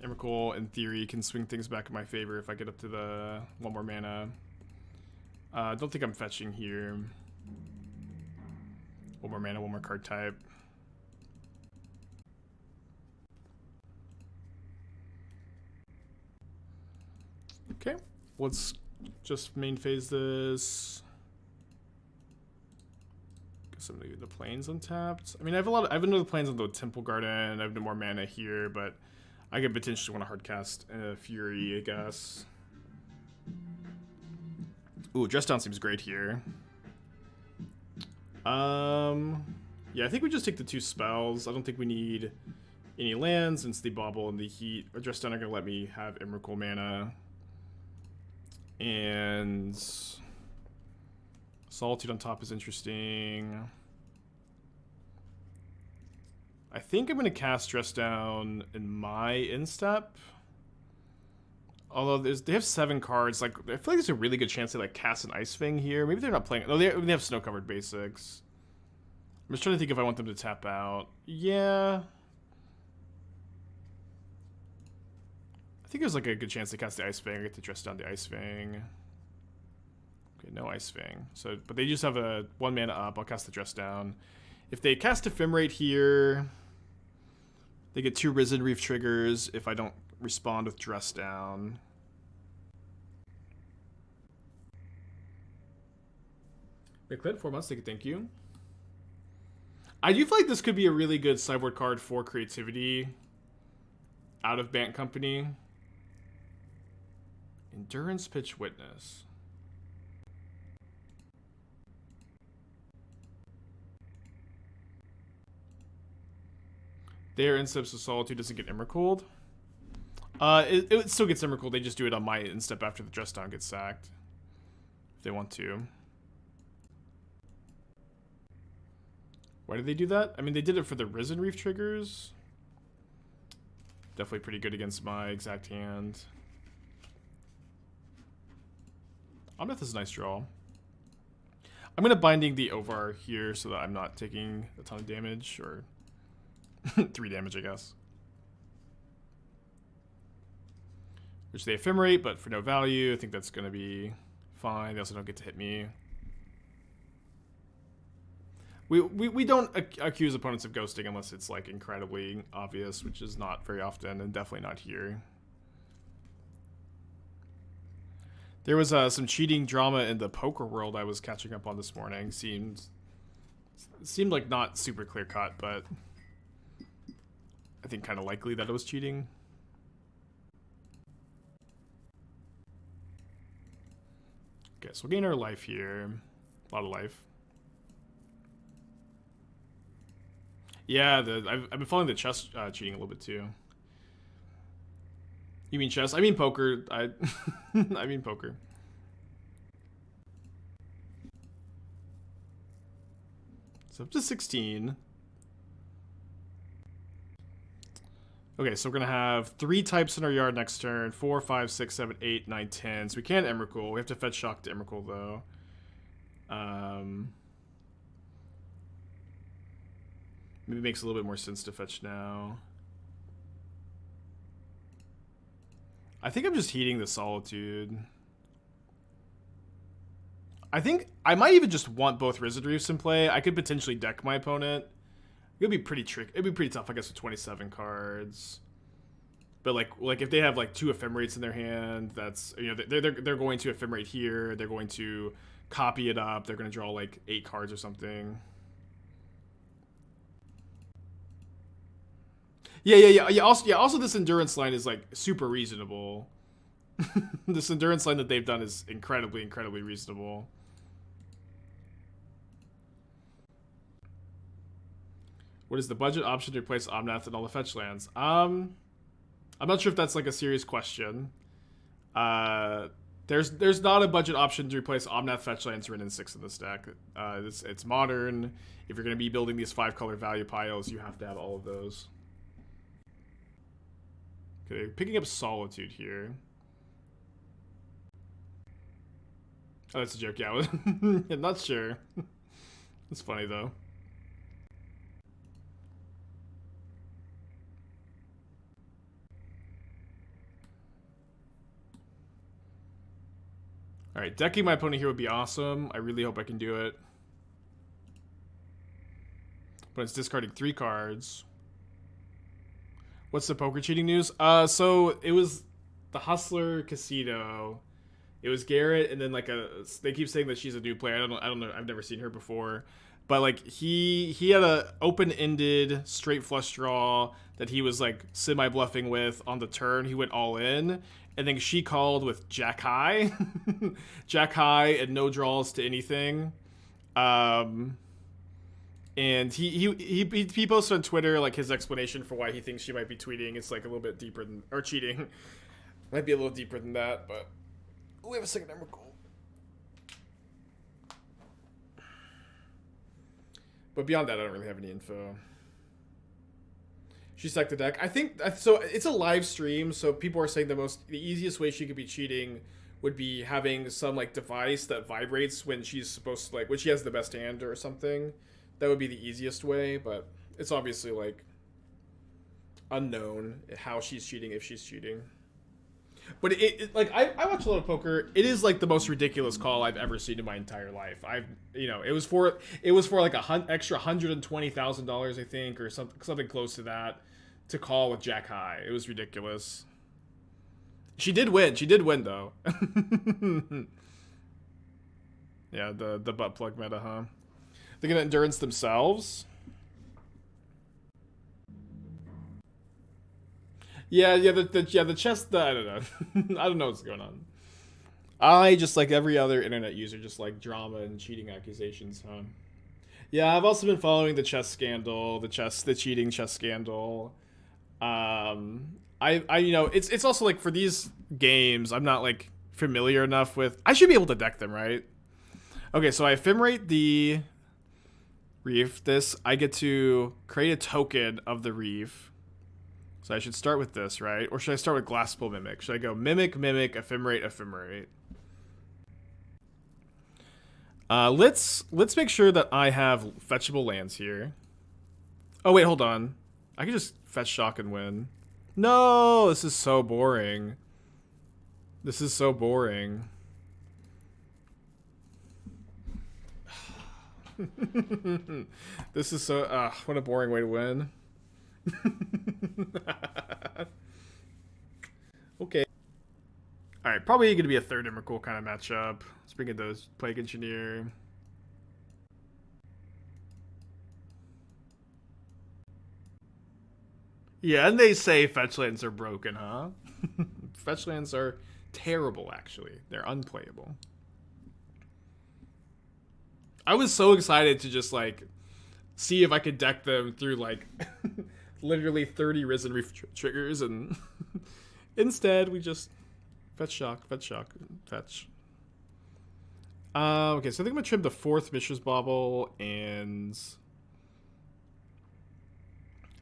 Emrakul, in theory, can swing things back in my favor if I get up to the 1 more mana. I don't think I'm fetching here. 1 more mana, 1 more card type. Okay, let's just main phase this. Guess I'm gonna get the plains untapped. I mean, I have another plains on the Temple Garden. I have no more mana here, but I could potentially want to hardcast Fury, I guess. Ooh, Dress Down seems great here. Yeah, I think we just take the 2 spells. I don't think we need any lands since the Bauble and the Heat or Dress Down are gonna let me have Emrakul mana. And Solitude on top is interesting. I think I'm going to cast Dress Down in my instep. Although they have 7 cards. Like, I feel like there's a really good chance they like cast an Ice Fang here. Maybe they're not playing. No, they have Snow Covered Basics. I'm just trying to think if I want them to tap out. Yeah. I think there's like a good chance they cast the Ice Fang or get to Dress Down the Ice Fang. Okay, no Ice Fang. So, but they just have a 1 mana up. I'll cast the Dress Down. If they cast Ephemerate here, they get 2 Risen Reef triggers if I don't respond with Dress Down. McClit, 4 months, thank you. I do feel like this could be a really good sideboard card for creativity out of Bant Company. Endurance Pitch Witness. Their Insteps of Solitude doesn't get Emrakul. It still gets Emrakul. They just do it on my instep after the dress down gets sacked. If they want to. Why did they do that? I mean, they did it for the Risen Reef triggers. Definitely pretty good against my exact hand. Omnath is a nice draw. I'm going to Binding the Ovar here so that I'm not taking a ton of damage, or 3 damage, I guess. Which they ephemerate, but for no value. I think that's going to be fine. They also don't get to hit me. We don't accuse opponents of ghosting unless it's like incredibly obvious, which is not very often, and definitely not here. There was some cheating drama in the poker world I was catching up on this morning. Seemed like not super clear cut, but I think kind of likely that it was cheating. Okay, so we'll gain our life here. A lot of life. Yeah, I've been following the chess cheating a little bit too. You mean chess? I mean poker. I mean poker. So up to 16. Okay, so we're gonna have 3 types in our yard next turn. 4, 5, 6, 7, 8, 9, 10. So we can Emrakul. We have to fetch shock to Emrakul though. Maybe it makes a little bit more sense to fetch now. I think I'm just heating the Solitude. I think I might even just want both Risen Reefs in play. I could potentially deck my opponent. It would be pretty tricky. It'd be pretty tough, I guess, with 27 cards. But like if they have like 2 Ephemerates in their hand, that's, you know, they're going to Ephemerate here. They're going to copy it up. They're going to draw like 8 cards or something. Yeah. Also, this endurance line is like super reasonable. This endurance line that they've done is incredibly reasonable. What is the budget option to replace Omnath and all the fetch lands? I'm not sure if that's like a serious question. There's not a budget option to replace Omnath, fetch lands, Wrenn and Six in this deck. It's modern. If you're going to be building these 5-color value piles, you have to have all of those. Okay, picking up Solitude here. Oh, that's a joke. Yeah, I'm not sure. It's funny though. All right, decking my opponent here would be awesome. I really hope I can do it. But it's discarding 3 cards. What's the poker cheating news? So it was the Hustler Casino. It was Garrett, and then like they keep saying that she's a new player. I don't know. I've never seen her before. But like he had a open-ended straight flush draw that he was like semi-bluffing with on the turn. He went all in, and then she called with Jack High, Jack High, and no draws to anything. And he posted on Twitter like his explanation for why he thinks she might be tweeting. It's like a little bit deeper than, or cheating. Might be a little deeper than that, but we have a second Emrakul. But beyond that, I don't really have any info. She sacked the deck. I think so. It's a live stream, so people are saying the easiest way she could be cheating would be having some like device that vibrates when she's supposed to, like, when she has the best hand or something. That would be the easiest way, but it's obviously like unknown how she's cheating, if she's cheating. But it like I watch a lot of poker. It is like the most ridiculous call I've ever seen in my entire life. It was for like extra $120,000, I think, or something close to that, to call with Jack High. It was ridiculous. She did win though. Yeah, the butt plug meta, huh? They're gonna endurance themselves. Yeah, the chest. I don't know. I don't know what's going on. I just like every other internet user, just like drama and cheating accusations, huh? Yeah, I've also been following the chess scandal, the cheating chess scandal. You know, it's also like for these games, I'm not like familiar enough with. I should be able to deck them, right? Okay, so I ephemerate the reef. I get to create a token of the reef. So I should start with this, right? Or should I start with Glasspool Mimic? Should I go Mimic, Mimic, Ephemerate, Ephemerate? Let's make sure that I have fetchable lands here. Oh wait, hold on. I can just fetch shock and win. No, this is so boring. This is so boring. This is so what a boring way to win. Okay. Alright, probably gonna be a third Emrakul kind of matchup. Let's bring in those Plague Engineer. Yeah, and they say fetch lands are broken, huh? Fetch lands are terrible, actually. They're unplayable. I was so excited to just, like, see if I could deck them through, like, literally 30 Risen Reef triggers, and instead we just fetch shock, fetch shock, fetch. Okay, so I think I'm gonna trim the 4th Mishra's Bauble, and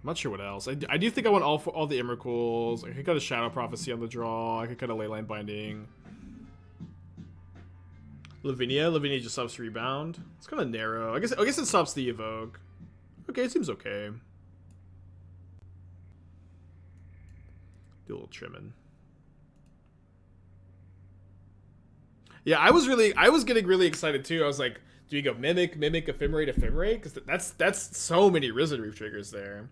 I'm not sure what else. I do think I want all the Emrakuls. I could cut a Shadow Prophecy on the draw. I could cut a Leyline Binding. Lavinia just stops Rebound. It's kind of narrow. I guess it stops the Evoke. Okay, it seems okay. Do a little trimming. Yeah, I was getting really excited too. I was like, do you go Mimic, Ephemerate, Ephemerate? Because that's so many Risen Reef triggers there.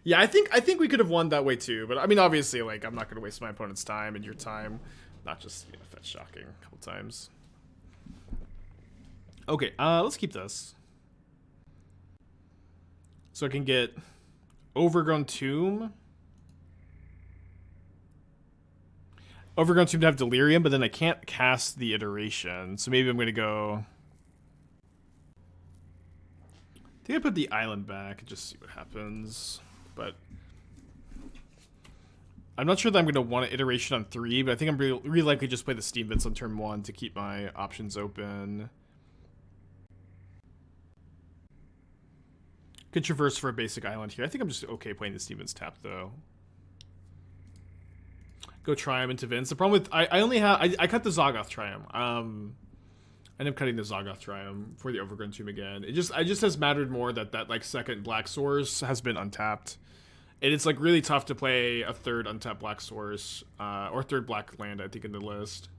Yeah, I think we could have won that way too. But I mean, obviously, like, I'm not going to waste my opponent's time and your time. Not just, you know, fetch shocking a couple times. Okay, let's keep this. So I can get Overgrown Tomb. Overgrown Tomb to have Delirium, but then I can't cast the Iteration. So maybe I'm going to go... I think I put the island back and just see what happens. But I'm not sure that I'm going to want an Iteration on 3, but I think I'm really likely just play the Steam Vents on turn 1 to keep my options open. Could Traverse for a basic island here. I think I'm just okay playing the Steam Vents tap, though. Go Triome into Vince. The problem with... I only have... I cut the Zoggoth Triome. I end up cutting the Zoggoth Triome for the Overgrown Tomb again. It just has mattered more that like second black source has been untapped. And it's like really tough to play a third untapped black source or third black land, I think, in the list.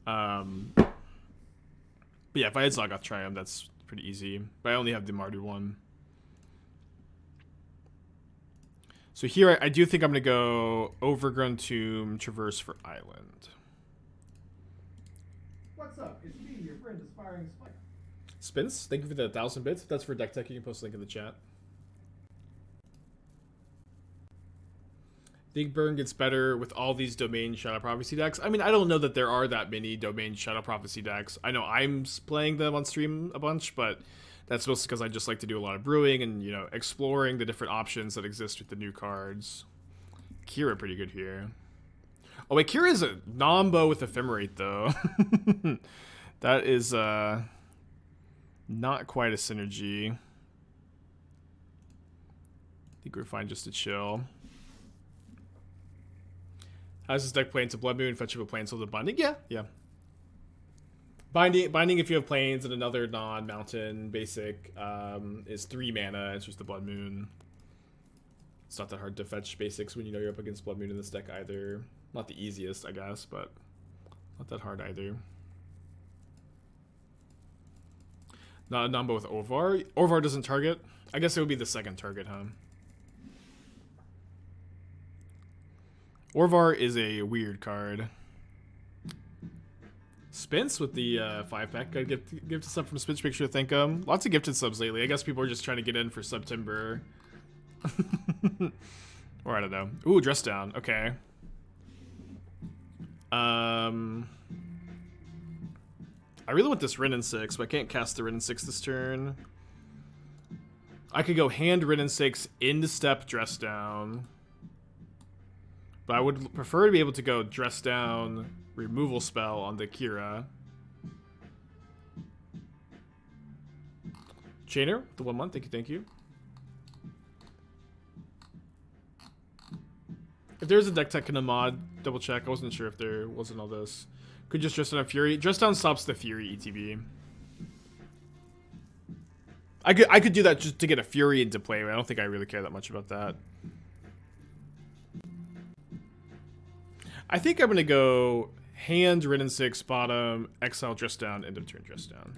But yeah, if I had Zoggoth Triome, that's pretty easy. But I only have the Mardu one. So here I do think I'm going to go Overgrown Tomb, Traverse for Island. What's up? It's me, your friend Aspiring Spike. Spence, thank you for the 1,000 bits. If that's for deck tech, you can post a link in the chat. Think Burn gets better with all these Domain Shadow Prophecy decks. I mean, I don't know that there are that many Domain Shadow Prophecy decks. I know I'm playing them on stream a bunch, but that's mostly because I just like to do a lot of brewing and, you know, exploring the different options that exist with the new cards. Kira pretty good here. Oh wait, Kira is a Nombo with Ephemerate though. That is not quite a synergy. I think we're fine just to chill. How's this deck play into Blood Moon? Fetch up a Plains with a Binding? Yeah. Binding if you have Plains and another non-mountain basic is 3 mana. It's just the Blood Moon. It's not that hard to fetch basics when you know you're up against Blood Moon in this deck either. Not the easiest, I guess, but not that hard either. Not a Nombo with Orvar. Orvar doesn't target. I guess it would be the second target, huh? Orvar is a weird card. Spence with the 5-pack. Got gifted sub from Spence. Make sure to thank him. Lots of gifted subs lately. I guess people are just trying to get in for September. Or I don't know. Ooh, Dress Down. Okay. I really want this Wrenn and Six, but I can't cast the Wrenn and Six this turn. I could go hand Wrenn and Six into step Dress Down. But I would prefer to be able to go Dress Down removal spell on the Kira. Chainer, the 1 month. Thank you, thank you. If there's a deck tech in a mod, double check. I wasn't sure if there wasn't all this. Could just Dress Down Fury. Dress Down stops the Fury ETB. I could do that just to get a Fury into play, but I don't think I really care that much about that. I think I'm gonna go hand Wrenn and Six bottom, exile Dress Down, end of turn Dress Down.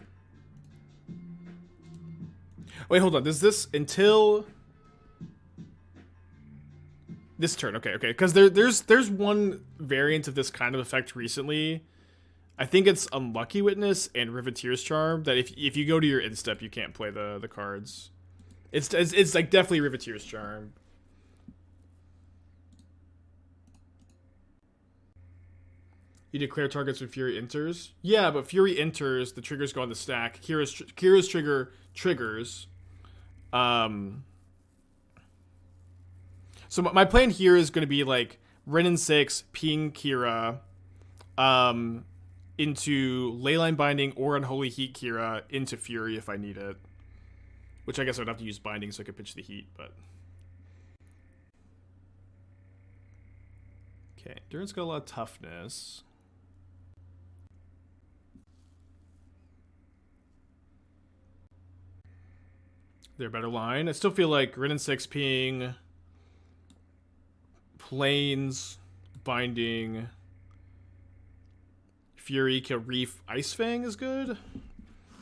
Wait, hold on. Does this until this turn? Okay, okay. Because there's one variant of this kind of effect recently. I think it's Unlucky Witness and Riveteer's Charm that if you go to your instep, you can't play the cards. It's like definitely Riveteer's Charm. You declare targets when Fury enters. Yeah, but Fury enters, the triggers go on the stack. Kira's trigger triggers. So my plan here is going to be like Wrenn and Six, ping Kira, into Leyline Binding or Unholy Heat Kira into Fury if I need it. Which I guess I would have to use Binding so I could pitch the Heat, but... Okay, Endurance got a lot of toughness. They're a better line. I still feel like Wrenn and Six ping, Plains, Binding, Fury, kill Reef, Ice Fang is good.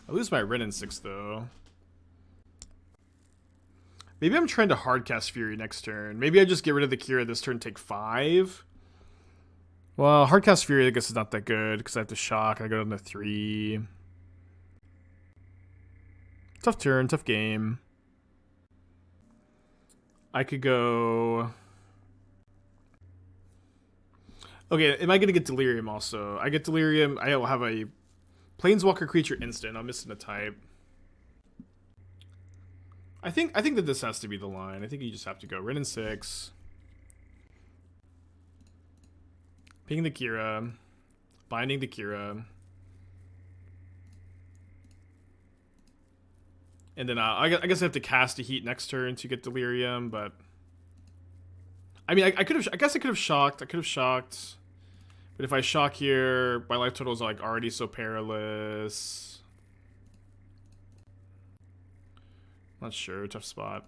I lose my Wrenn and Six though. Maybe I'm trying to hardcast Fury next turn. Maybe I just get rid of the Kira this turn, take 5. Well, hardcast Fury I guess is not that good because I have to shock. I go down to 3. Tough turn, tough game. I could go... Okay, am I going to get Delirium also? I get Delirium. I will have a Planeswalker creature instant. I'm missing a type. I think that this has to be the line. I think you just have to go Wrenn and Six. Ping the Kira. Binding the Kira. And then I guess I have to cast a Heat next turn to get Delirium, but I mean I guess I could have shocked. But if I shock here, my life total is like already so perilous. Not sure, tough spot.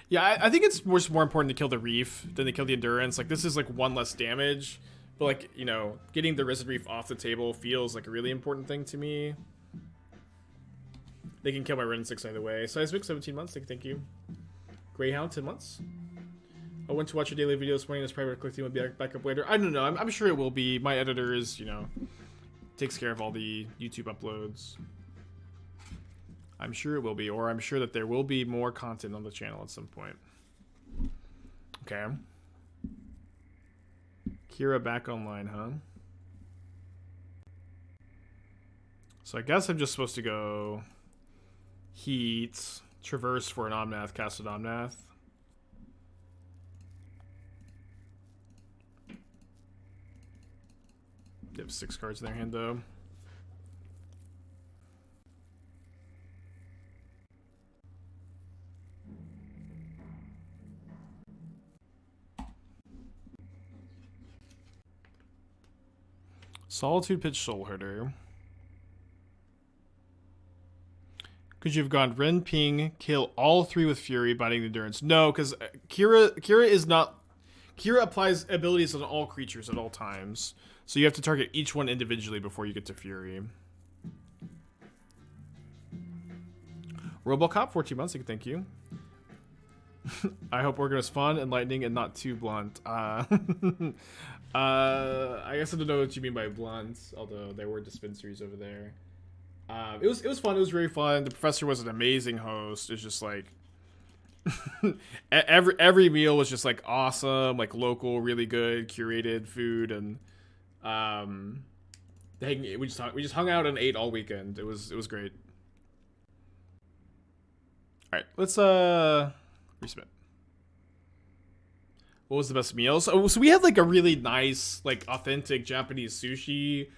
Yeah, I think it's more important to kill the Reef than to kill the Endurance. Like this is like 1 less damage. But like, you know, getting the Risen Reef off the table feels like a really important thing to me. They can kill my Wrenn and Six either way. Seismic, 17 months, thank you. Greyhound, 10 months. I went to watch your daily video this morning. This private clicking will be back up later. I don't know, I'm sure it will be. My editor is, you know, takes care of all the YouTube uploads. I'm sure it will be, or I'm sure that there will be more content on the channel at some point. Okay. Kira back online, huh? So I guess I'm just supposed to go Heat, Traverse for an Omnath, cast an Omnath. They have 6 cards in their hand though. Solitude Pitch Soul Herder. Could you have gone Wrenn, ping, kill all 3 with Fury, Binding the Endurance? No, because Kira is not... Kira applies abilities on all creatures at all times. So you have to target each one individually before you get to Fury. Robocop, 14 months, thank you. I hope Organ is fun, enlightening, and not too blunt. I guess I don't know what you mean by blunt, although there were dispensaries over there. It was fun. It was very fun. The professor was an amazing host. It's just like every meal was just like awesome, like local, really good, curated food, and we just hung out and ate all weekend. It was great. All right, let's resubmit. What was the best meal? So we had like a really nice, like authentic Japanese sushi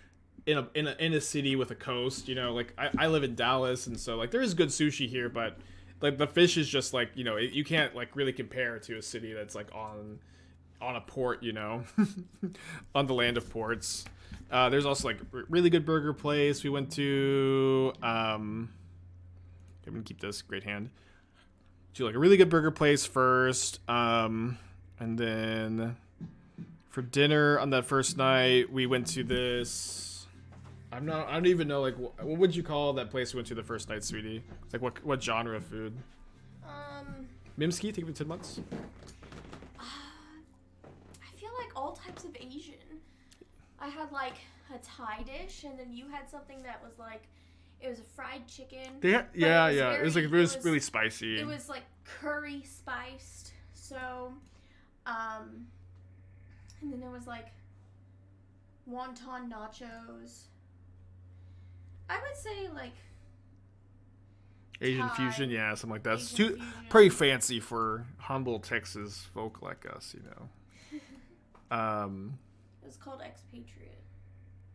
in a city with a coast. You know, like I live in Dallas, and so like there is good sushi here, but like the fish is just like, you know, you can't like really compare to a city that's like on a port, you know, on the land of ports. There's also like really good burger place we went to. I'm gonna keep this great hand. To like a really good burger place first, and then for dinner on that first night we went to this. I don't even know, like what would you call that place we went to the first night, sweetie? It's like what genre of food? Mimsky, take me 10 months. I feel like all types of Asian. I had like a Thai dish, and then you had something that was like, it was a fried chicken. Yeah. It was really spicy. It was like curry spiced. So, and then there was like wonton nachos. I would say like Asian Thai, fusion, yeah, something like that. It's Asian too fusion. pretty fancy for humble Texas folk like us, you know. It was called Expatriate.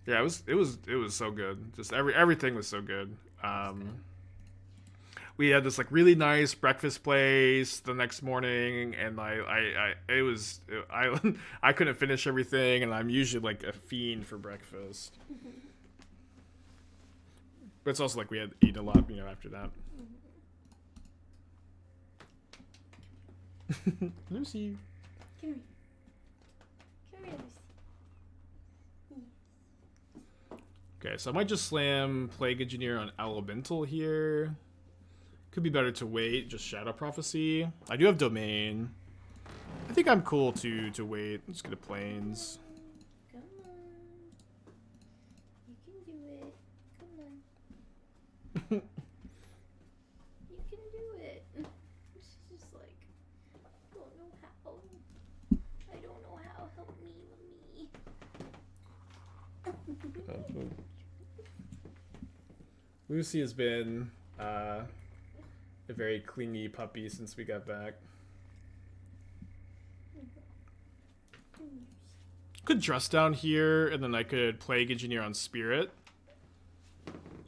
Yeah, it was so good. Just everything was so good. We had this like really nice breakfast place the next morning, and I couldn't finish everything, and I'm usually like a fiend for breakfast. But it's also like we had eaten a lot, you know, after that. Lucy. Come here. Come here, Lucy. Okay, so I might just slam Plague Engineer on Elemental here. Could be better to wait, just Shadow Prophecy. I do have Domain. I think I'm cool to wait. Let's get a Plains. Come on. You can do it. Come on. You can do it. It's just like, I don't know how. I don't know how. Help me, mommy. Lucy has been a very clingy puppy since we got back. Could dress down here, and then I could Plague Engineer on Spirit.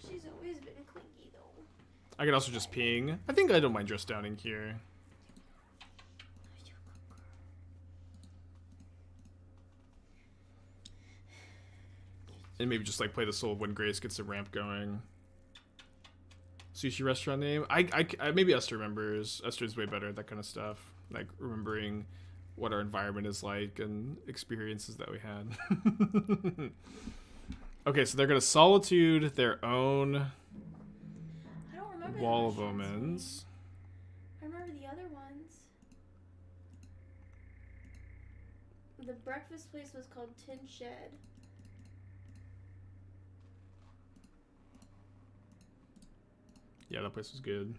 She's always been clingy though. I could also just ping. I think I don't mind dress downing here. And maybe just like play the Soul of Windgrace, get some ramp going. Sushi restaurant name? I maybe Esther remembers. Esther's way better at that kind of stuff. Like remembering what our environment is like and experiences that we had. Okay, so they're gonna Solitude their own I don't remember Wall the of restaurant's name. Omens. I remember the other ones. The breakfast place was called Tin Shed. Yeah, that place was good.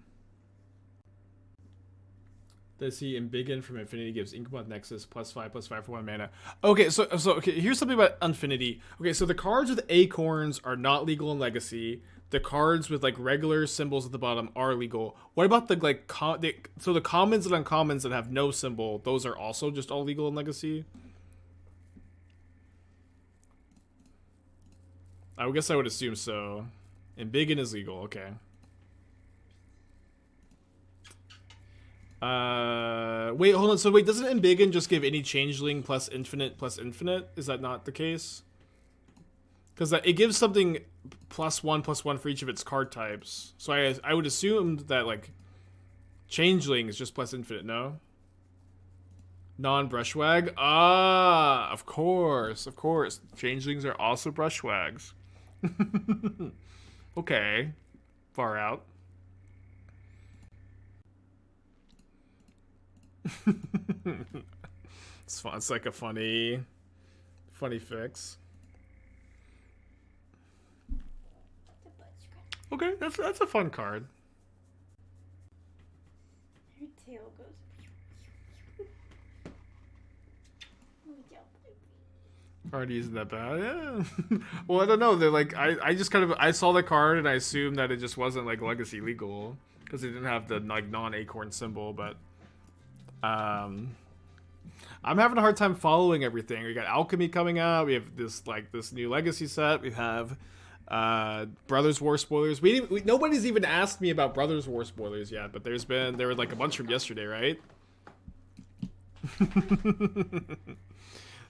Does he embiggen from Infinity gives Inkmoth Nexus +5/+5 for 1 mana. Okay, so okay, here's something about Infinity. Okay, so the cards with acorns are not legal in Legacy. The cards with like regular symbols at the bottom are legal. What about the like so the commons and uncommons that have no symbol, those are also just all legal in Legacy? I guess I would assume so. Embiggen is legal, okay. Wait, hold on. So wait, doesn't Embiggen just give any changeling plus infinite? Is that not the case? Because it gives something +1/+1 for each of its card types. So I would assume that like changeling is just plus infinite. No. Non-brushwag. Ah, of course. Changelings are also brushwags. Okay, far out. It's fun. It's like a funny fix. Okay, that's a fun card. Her tail goes. Already isn't that bad. Yeah. Well, I don't know. They're like I just kind of I saw the card and I assumed that it just wasn't like legacy legal because it didn't have the like non-acorn symbol. But I'm having a hard time following everything. We got alchemy coming out. We have this new legacy set. We have Brothers War spoilers. Nobody's even asked me about Brothers War spoilers yet, but there were like a bunch from yesterday, right?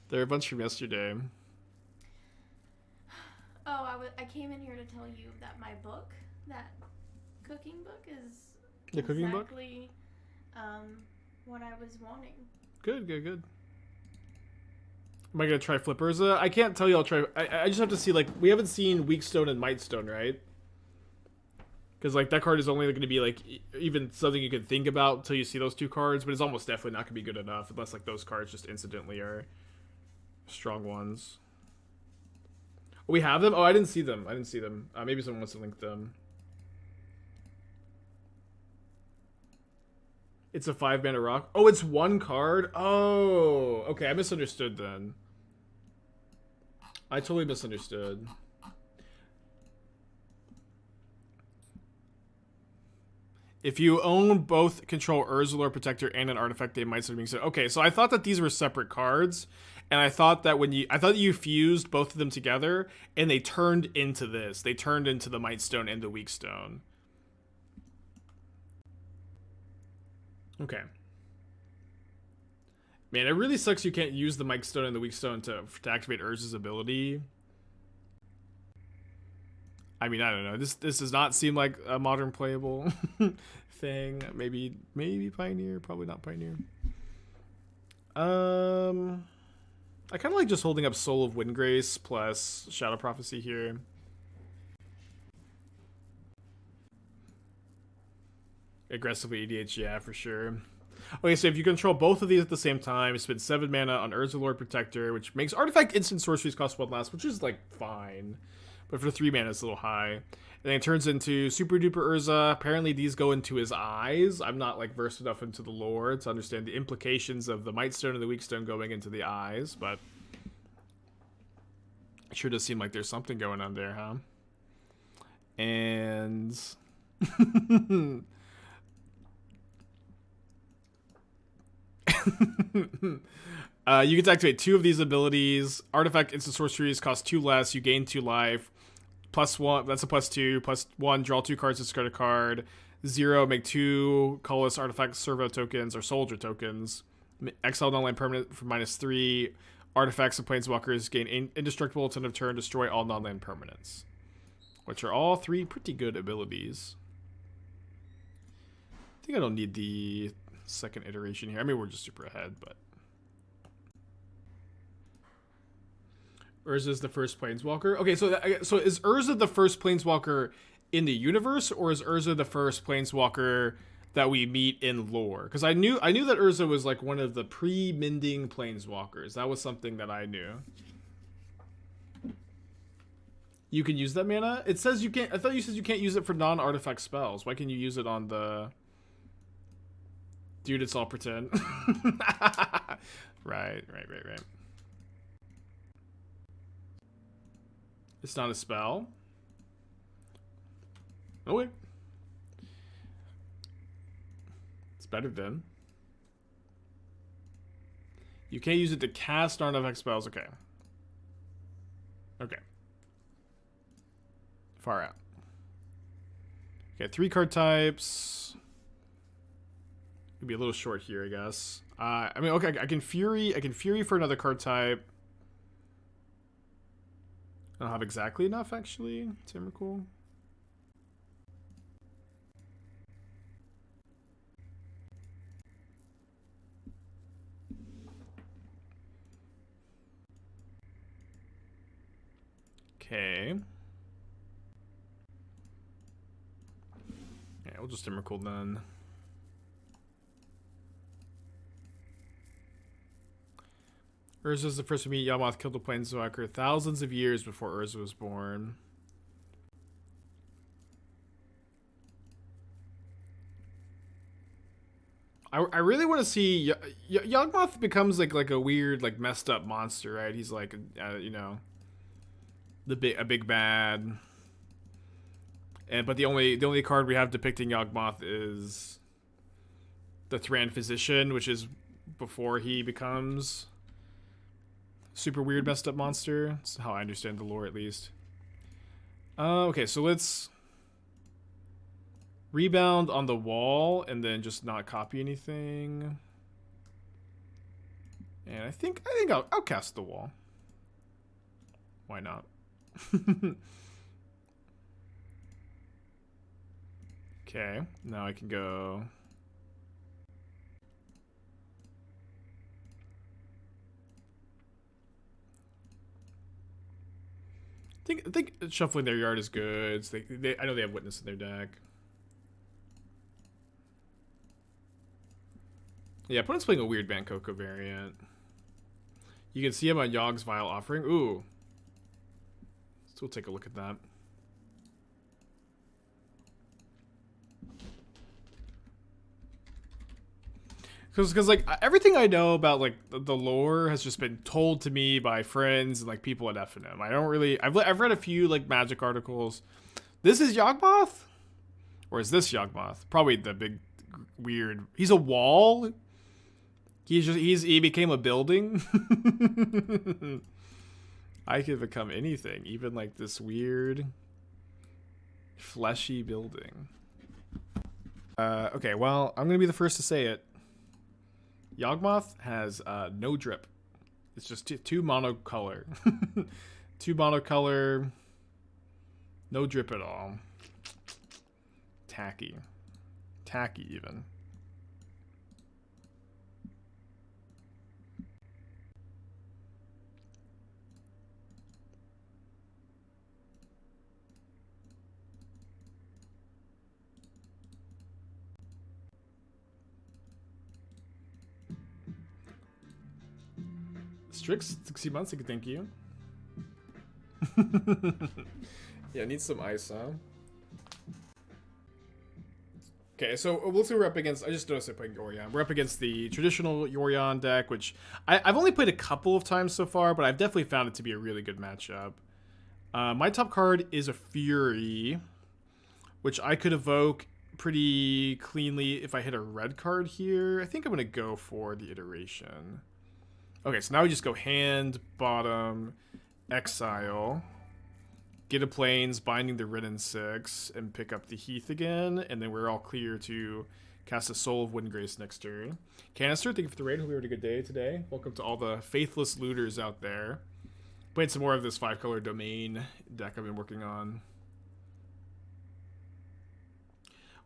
There were a bunch from yesterday. Oh, I came in here to tell you that my book, that cooking book, is the cooking book? exactly what I was wanting. Good. Am I gonna try Flip Urza? I can't tell you. I'll try. I just have to see. Like, we haven't seen Weakstone and Mightstone, right? Because like that card is only going to be like even something you can think about until you see those two cards, but it's almost definitely not going to be good enough unless like those cards just incidentally are strong ones. We have them? Oh, I didn't see them. Maybe someone wants to link them. It's a 5-mana rock. Oh, it's one card? Oh, okay. I misunderstood then. I totally misunderstood. If you own both control Urza Lord Protector and an artifact, they might start being said. Okay, so I thought that these were separate cards, and I thought that you fused both of them together, and they turned into this. They turned into the Mightstone and the Weakstone. Okay. Man, it really sucks you can't use the Mightstone and the Weakstone to activate Urza's ability. I mean, I don't know. This does not seem like a modern playable thing. Maybe Pioneer, probably not Pioneer. I kind of like just holding up Soul of Windgrace plus Shadow Prophecy here. Aggressively EDH, yeah, for sure. Okay, so if you control both of these at the same time, spend 7 mana on Urza Lord Protector, which makes artifact instant sorceries cost 1 less, which is like fine. But for 3 mana, it's a little high. And then it turns into Super Duper Urza. Apparently, these go into his eyes. I'm not like versed enough into the lore to understand the implications of the Mightstone and the Weakstone going into the eyes, but it sure does seem like there's something going on there, huh? And you get to activate 2 of these abilities. Artifact instant sorceries cost 2 less. You gain 2 life. +1, that's a +2. +1, draw 2 cards, discard a card. 0, make 2 colorless artifact servo tokens or soldier tokens. Exile non-land permanent for -3. Artifacts and planeswalkers gain indestructible until end of turn, destroy all non-land permanents. Which are all 3 pretty good abilities. I think I don't need the second iteration here. I mean, we're just super ahead, but Urza is the first planeswalker. Okay, so is Urza the first planeswalker in the universe, or is Urza the first planeswalker that we meet in lore? Because I knew that Urza was like one of the pre-Minding planeswalkers. That was something that I knew. You can use that mana? It says you can't. I thought you said you can't use it for non-artifact spells. Why can you use it on the... Dude, it's all pretend. Right. It's not a spell. Oh wait. It's better then. You can't use it to cast non-artifact spells. Okay. Far out. Okay, 3 card types. Could be a little short here, I guess. I mean, okay, I can Fury for another card type. I don't have exactly enough, actually. It's Emrakul. Okay. Yeah, we'll just Emrakul then. Urza is the first to meet Yamath killed a planeswalker thousands of years before Urza was born. I really want to see Yawgmoth becomes like a weird, like, messed up monster, right? He's like, you know, a big bad. But the only card we have depicting Yawgmoth is the Thran Physician, which is before he becomes super weird messed up monster. That's how I understand the lore, at least. Okay, so let's rebound on the wall and then just not copy anything. And I think I'll cast the wall. Why not? Okay, now I can go. I think shuffling their yard is good. So I know they have Witness in their deck. Yeah, opponent's playing a weird Bankoko variant. You can see him on Yogg's Vile Offering. Ooh. So we'll take a look at that. Because like everything I know about like the lore has just been told to me by friends and like people at FNM. I don't really. I've read a few like Magic articles. This is Yawgmoth, or is this Yawgmoth? Probably the big weird. He's a wall. He became a building. I could become anything, even like this weird fleshy building. Okay, well I'm gonna be the first to say it. Yawgmoth has no drip. It's just two monocolor. Two monocolor. No drip at all. Tacky. Tacky even. Strix, 60 months, thank you. Yeah, need some ice, huh? Okay, so we'll see we're up against. I just noticed I playing Yorion. We're up against the traditional Yorion deck, which I've only played a couple of times so far, but I've definitely found it to be a really good matchup. My top card is a Fury, which I could evoke pretty cleanly if I hit a red card here. I think I'm going to go for the Iteration. Okay, so now we just go hand, bottom, exile, get a Plains, binding the Wrenn and Six, and pick up the Heath again, and then we're all clear to cast a Soul of Windgrace next turn. Canister, thank you for the raid. Hope you had a good day today. Welcome to all the faithless looters out there. Played some more of this 5-color domain deck I've been working on.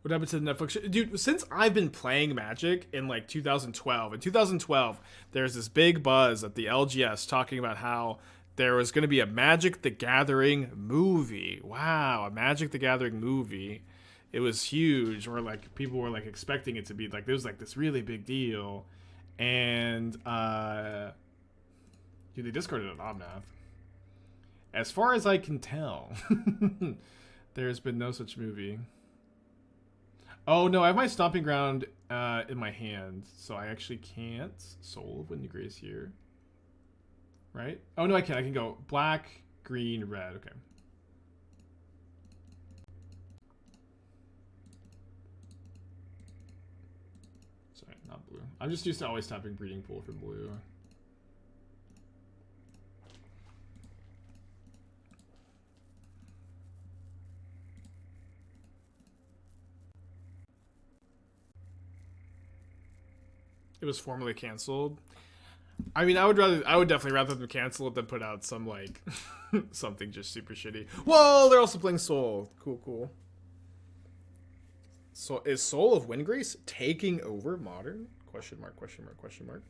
What happened to the Netflix? Dude, since I've been playing Magic in like 2012, there's this big buzz at the LGS talking about how there was going to be a Magic the Gathering movie. Wow, a Magic the Gathering movie. It was huge, or like people were like expecting it to be like, there was like this really big deal. And, dude, they discarded an Omnath. As far as I can tell, there's been no such movie. Oh, no, I have my Stomping Ground in my hand, so I actually can't Soul of Windgrace here. Right? Oh, no, I can. I can go black, green, red. Okay. Sorry, not blue. I'm just used to always tapping Breeding Pool for blue. It was formally canceled. I mean, I would definitely rather them cancel it than put out some like something just super shitty. Whoa, they're also playing Soul. Cool, cool. So is Soul of Windgrace taking over Modern? Question mark, question mark, question mark.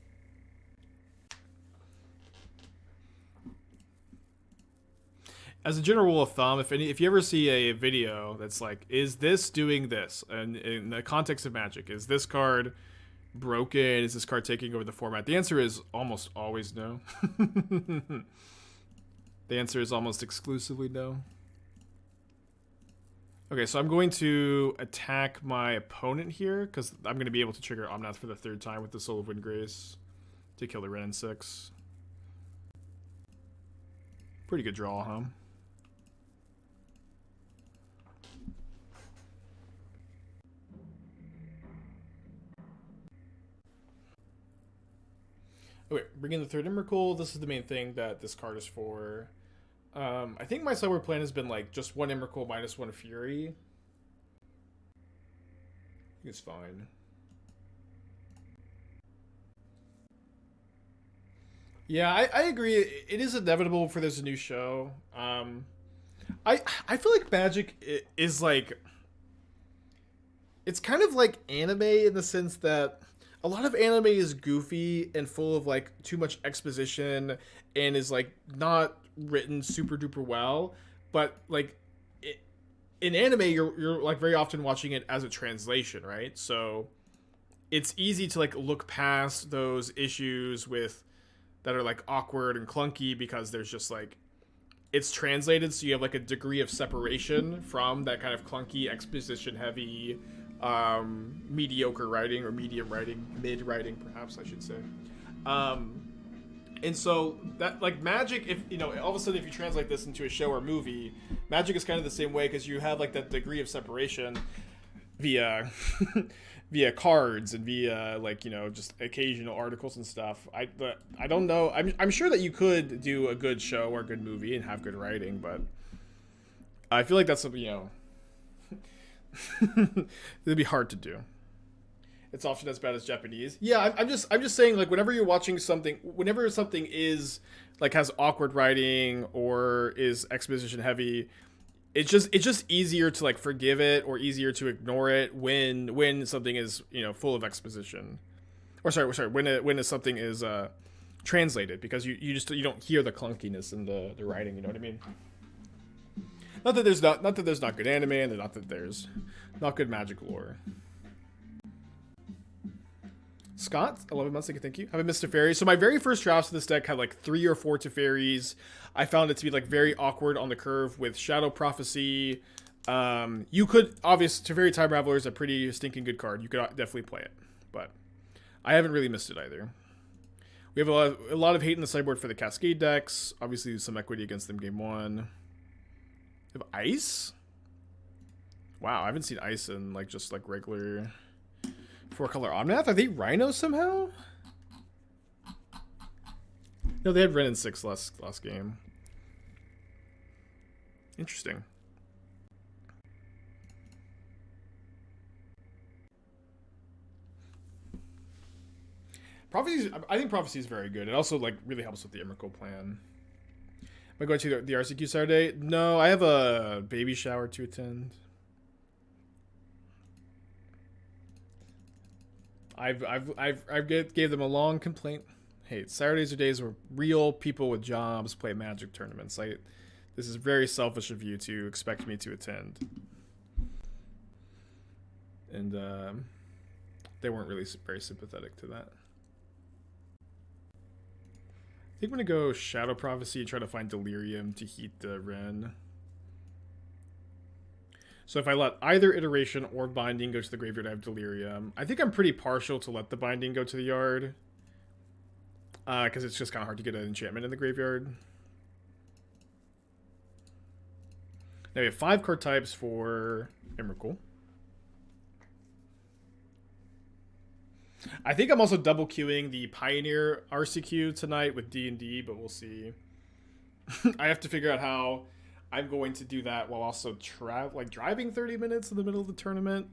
As a general rule of thumb, if you ever see a video that's like, is this doing this? And in the context of Magic, is this card broken? Is this card taking over the format? The answer is almost always no. The answer is almost exclusively no. Okay, so I'm going to attack my opponent here because I'm going to be able to trigger Omnath for the 3rd time with the Soul of Windgrace to kill the Wrenn and Six. Pretty good draw, huh? Okay, bring in the 3rd Emrakul. This is the main thing that this card is for. I think my sideboard plan has been like just 1 Emrakul minus 1 Fury. I think it's fine. Yeah, I agree. It is inevitable for there's a new show. I feel like Magic is like, it's kind of like anime in the sense that a lot of anime is goofy and full of like too much exposition and is like not written super duper well, but like in anime you're like very often watching it as a translation, right? So it's easy to like look past those issues with that are like awkward and clunky because there's just like it's translated, so you have like a degree of separation from that kind of clunky exposition heavy mediocre writing or medium writing, mid writing perhaps I should say. And so that like Magic, if you know, all of a sudden if you translate this into a show or movie, Magic is kind of the same way because you have like that degree of separation via via cards and via like, you know, just occasional articles and stuff. But I don't know. I'm sure that you could do a good show or a good movie and have good writing, but I feel like that's something, you know, it'd be hard to do. It's often as bad as Japanese. Yeah, I'm just saying, like, whenever you're watching something, whenever something is like has awkward writing or is exposition heavy, it's just easier to like forgive it or easier to ignore it when something is, you know, full of exposition. Or sorry, when something is translated, because you don't hear the clunkiness in the writing, you know what I mean? Not that there's not good anime, and not that there's not good Magic lore. Scott, 11 months, thank you. Have I missed Teferi? So my very first drafts of this deck had like 3 or 4 Teferis. I found it to be like very awkward on the curve with Shadow Prophecy. You could, obviously, Teferi Time Raveler is a pretty stinking good card. You could definitely play it, but I haven't really missed it either. We have a lot of hate in the sideboard for the Cascade decks. Obviously, some equity against them game 1. We have Ice? Wow, I haven't seen Ice in like just like regular 4-color Omnath. Are they Rhino somehow? No, they had Wrenn and Six last game. Interesting. Prophecy, I think Prophecy is very good. It also like really helps with the Emrakul plan. Am I going to the RCQ Saturday? No, I have a baby shower to attend. I gave them a long complaint. Hey, Saturdays are days where real people with jobs play Magic tournaments. This is very selfish of you to expect me to attend. And they weren't really very sympathetic to that. I think I'm going to go Shadow Prophecy and try to find Delirium to heat the Wrenn. So if I let either Iteration or Binding go to the graveyard, I have Delirium. I think I'm pretty partial to let the Binding go to the yard. Because it's just kind of hard to get an enchantment in the graveyard. Now we have 5 card types for Emrakul. I think I'm also double queuing the Pioneer RCQ tonight with D&D, but we'll see. I have to figure out how I'm going to do that while also driving 30 minutes in the middle of the tournament.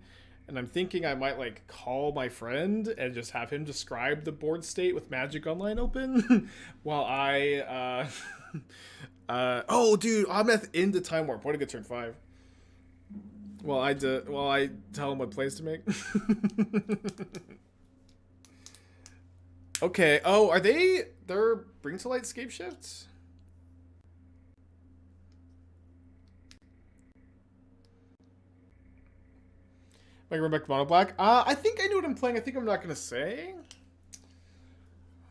And I'm thinking I might like call my friend and just have him describe the board state with Magic Online open while I oh dude, Omnath into Time Warp. What a good turn 5. While I tell him what plays to make. Okay. Oh, are they're Bring to Light Scape Shifts? Am I going back to Mono Black? I think I know what I'm playing. I think I'm not going to say.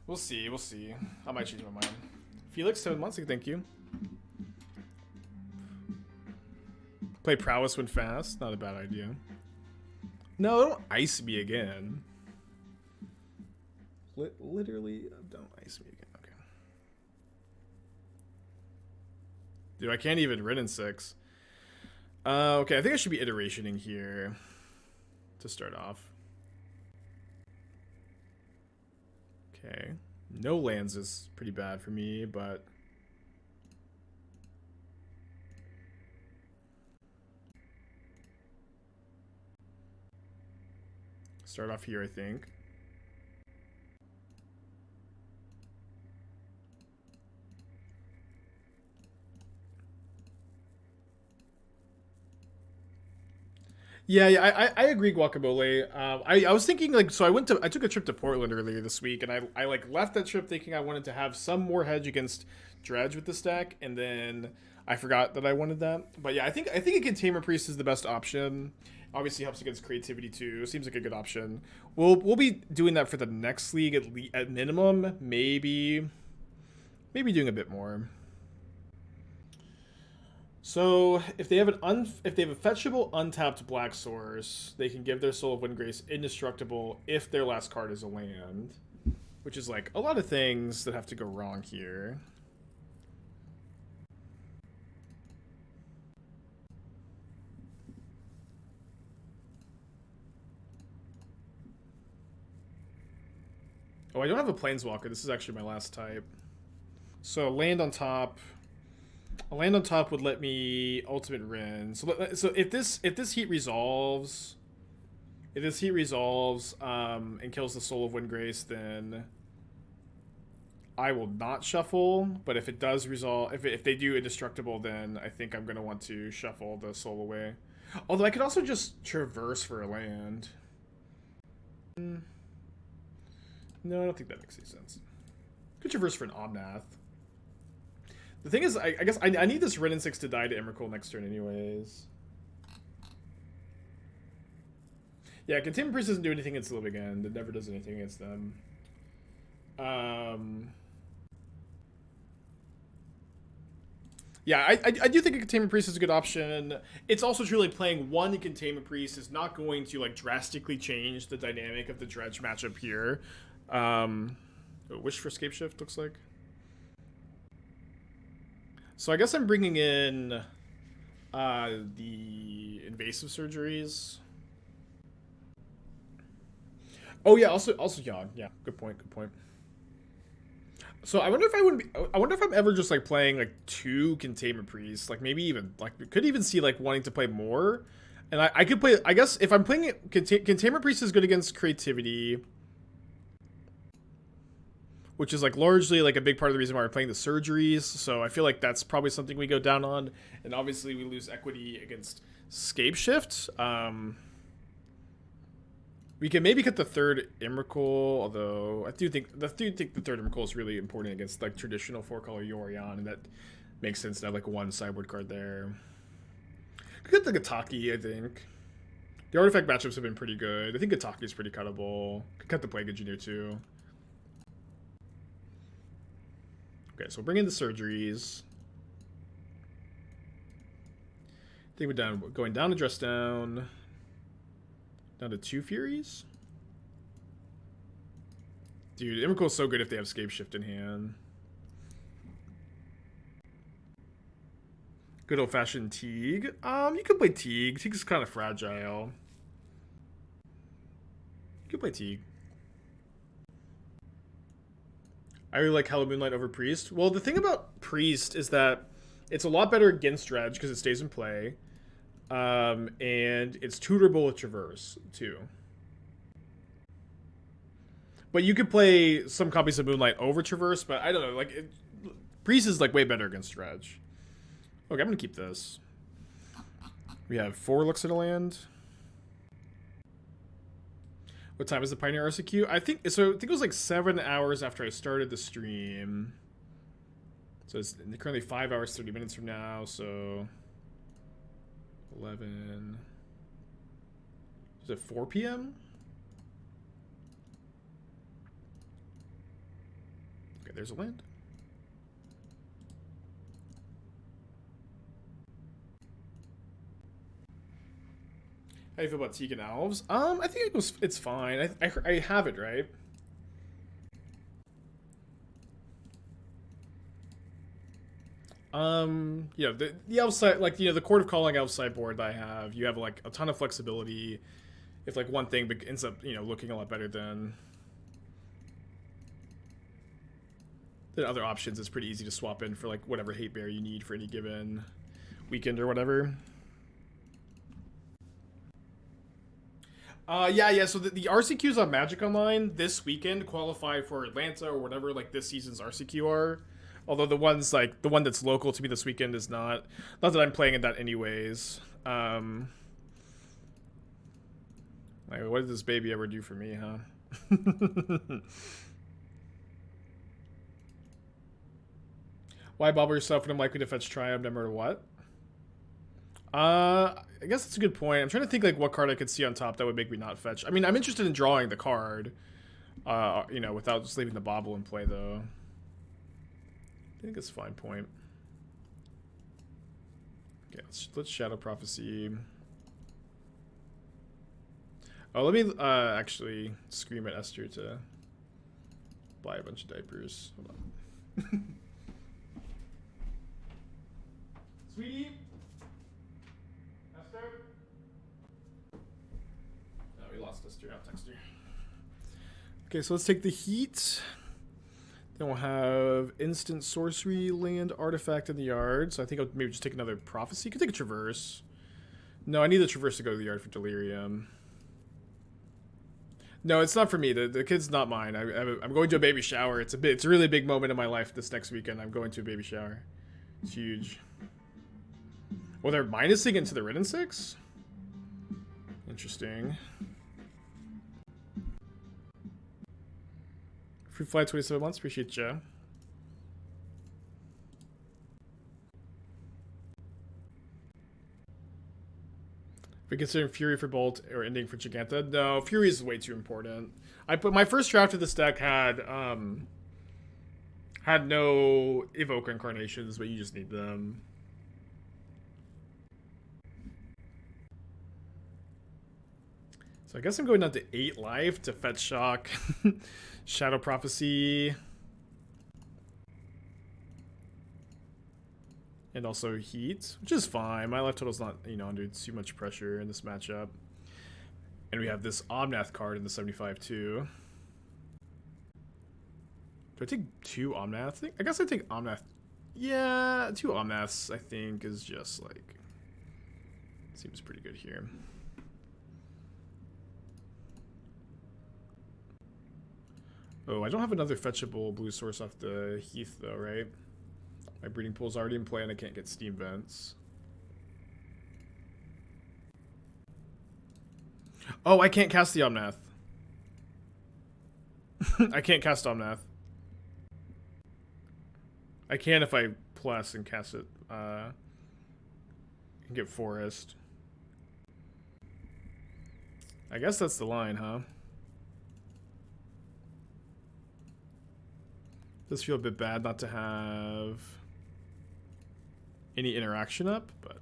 We'll see. We'll see. I might change my mind. Felix, 7 months. Thank you. Play Prowess when fast. Not a bad idea. No, don't ice me again. Literally, don't ice me again. Okay. Dude, I can't even Wrenn and Six. Okay, I think I should be iterationing here to start off. Okay. No lands is pretty bad for me, but... Start off here, I think. Yeah, I agree, Guacamole. I was thinking like, so I took a trip to Portland earlier this week, and I like left that trip thinking I wanted to have some more hedge against Dredge with the stack, and then I forgot that I wanted that. But yeah, I think a Containment Priest is the best option. Obviously helps against creativity too. Seems like a good option. We'll be doing that for the next league at minimum. Maybe doing a bit more. So if they have a fetchable untapped black source, they can give their Soul of Windgrace indestructible if their last card is a land, which is like a lot of things that have to go wrong here. Oh, I don't have a Planeswalker. This is actually my last type. So land on top. A land on top would let me ultimate Wrenn. So if this heat resolves, and kills the Soul of Windgrace, then I will not shuffle. But if it does resolve, if they do indestructible, then I think I'm gonna want to shuffle the soul away. Although I could also just traverse for a land. No, I don't think that makes any sense. Could traverse for an Omnath. The thing is, I guess I need this Wrenn and Six to die to Emrakul next turn anyways. Yeah, Containment Priest doesn't do anything against the Living End. It never does anything against them. Yeah, I do think a Containment Priest is a good option. It's also true, like, playing one Containment Priest is not going to, like, drastically change the dynamic of the Dredge matchup here. Wish for Scape Shift looks like. So I guess I'm bringing in the Invasive Surgeries. Oh yeah, also Yawg. Yeah, good point. So I wonder if I'm ever just like playing like 2 Containment Priests, like maybe even like could even see like wanting to play more. And I could play, I guess if I'm playing it, Containment Priest is good against creativity, which is like largely like a big part of the reason why we're playing the surgeries. So I feel like that's probably something we go down on. And obviously we lose equity against Scape Shift. We can maybe cut the third Emrakul, although I do think the third Emrakul is really important against like traditional 4-color Yorion, and that makes sense to have like one sideboard card there. Could get the Kataki, I think. The artifact matchups have been pretty good. I think Kataki is pretty cuttable. Could cut the Plague Engineer too. Okay, so we'll bring in the surgeries. I think we're going down to dress down. Down to 2 Furies? Dude, Emrakul's so good if they have Scape Shift in hand. Good old-fashioned Teague. You could play Teague. Teague's kind of fragile. You could play Teague. I really like Hello Moonlight over Priest. Well, the thing about Priest is that it's a lot better against Dredge because it stays in play. And it's tutorable with Traverse, too. But you could play some copies of Moonlight over Traverse, but I don't know. Like, Priest is, like, way better against Dredge. Okay, I'm going to keep this. We have 4 looks at a land. What time is the Pioneer RCQ? I think it was like 7 hours after I started the stream. So it's currently 5 hours, 30 minutes from now, so 11. Is it 4 p.m.? Okay, there's a land. How do you feel about Tegan Elves? I think it's fine. I have it, right? You know, the elf side, like, you know, the Court of Calling elf sideboard that I have, you have like a ton of flexibility. If like one thing ends up, you know, looking a lot better than other options, it's pretty easy to swap in for like whatever hate bear you need for any given weekend or whatever. Yeah. So the RCQs on Magic Online this weekend qualify for Atlanta or whatever like this season's RCQ are. Although the one that's local to me this weekend is not. Not that I'm playing in that anyways. Like, what did this baby ever do for me, huh? Why bobble yourself when I'm likely to fetch Triumph no matter what? I guess that's a good point. I'm trying to think like what card I could see on top that would make me not fetch. I mean, I'm interested in drawing the card, you know, without just leaving the Bauble in play though. I think it's a fine point. Okay, let's Shadow Prophecy. Oh, let me actually scream at Esther to buy a bunch of diapers. Hold on. Sweetie? Esther? No, we lost Esther. I'll text her. Okay, so let's take the Heat. Then we'll have instant sorcery, land, artifact in the yard. So I think I'll maybe just take another prophecy. You could take a traverse. No, I need the traverse to go to the yard for delirium. No, it's not for me. The kid's not mine. I'm going to a baby shower. It's a really big moment in my life this next weekend. I'm going to a baby shower. It's huge. Well, they're minusing into the Wrenn and Six? Interesting. Free flight 27 months. Appreciate ya. If we consider Fury for Bolt or Ending for Giganta, no, Fury is way too important. I put my first draft of this deck had no Evoker incarnations, but you just need them. So I guess I'm going down to 8 life to fetch Shock, Shadow Prophecy, and also Heat, which is fine. My life total's not, you know, under too much pressure in this matchup. And we have this Omnath card in the 75 too. Do I take 2 Omnath? I guess I take Omnath. Yeah, 2 Omnaths I think is just like, seems pretty good here. Oh, I don't have another fetchable blue source off the Heath though, right? My breeding pool's already in play and I can't get Steam Vents. Oh, I can't cast the Omnath. I can't cast Omnath. I can if I plus and cast it. And get Forest. I guess that's the line, huh? Does feel a bit bad not to have any interaction up, but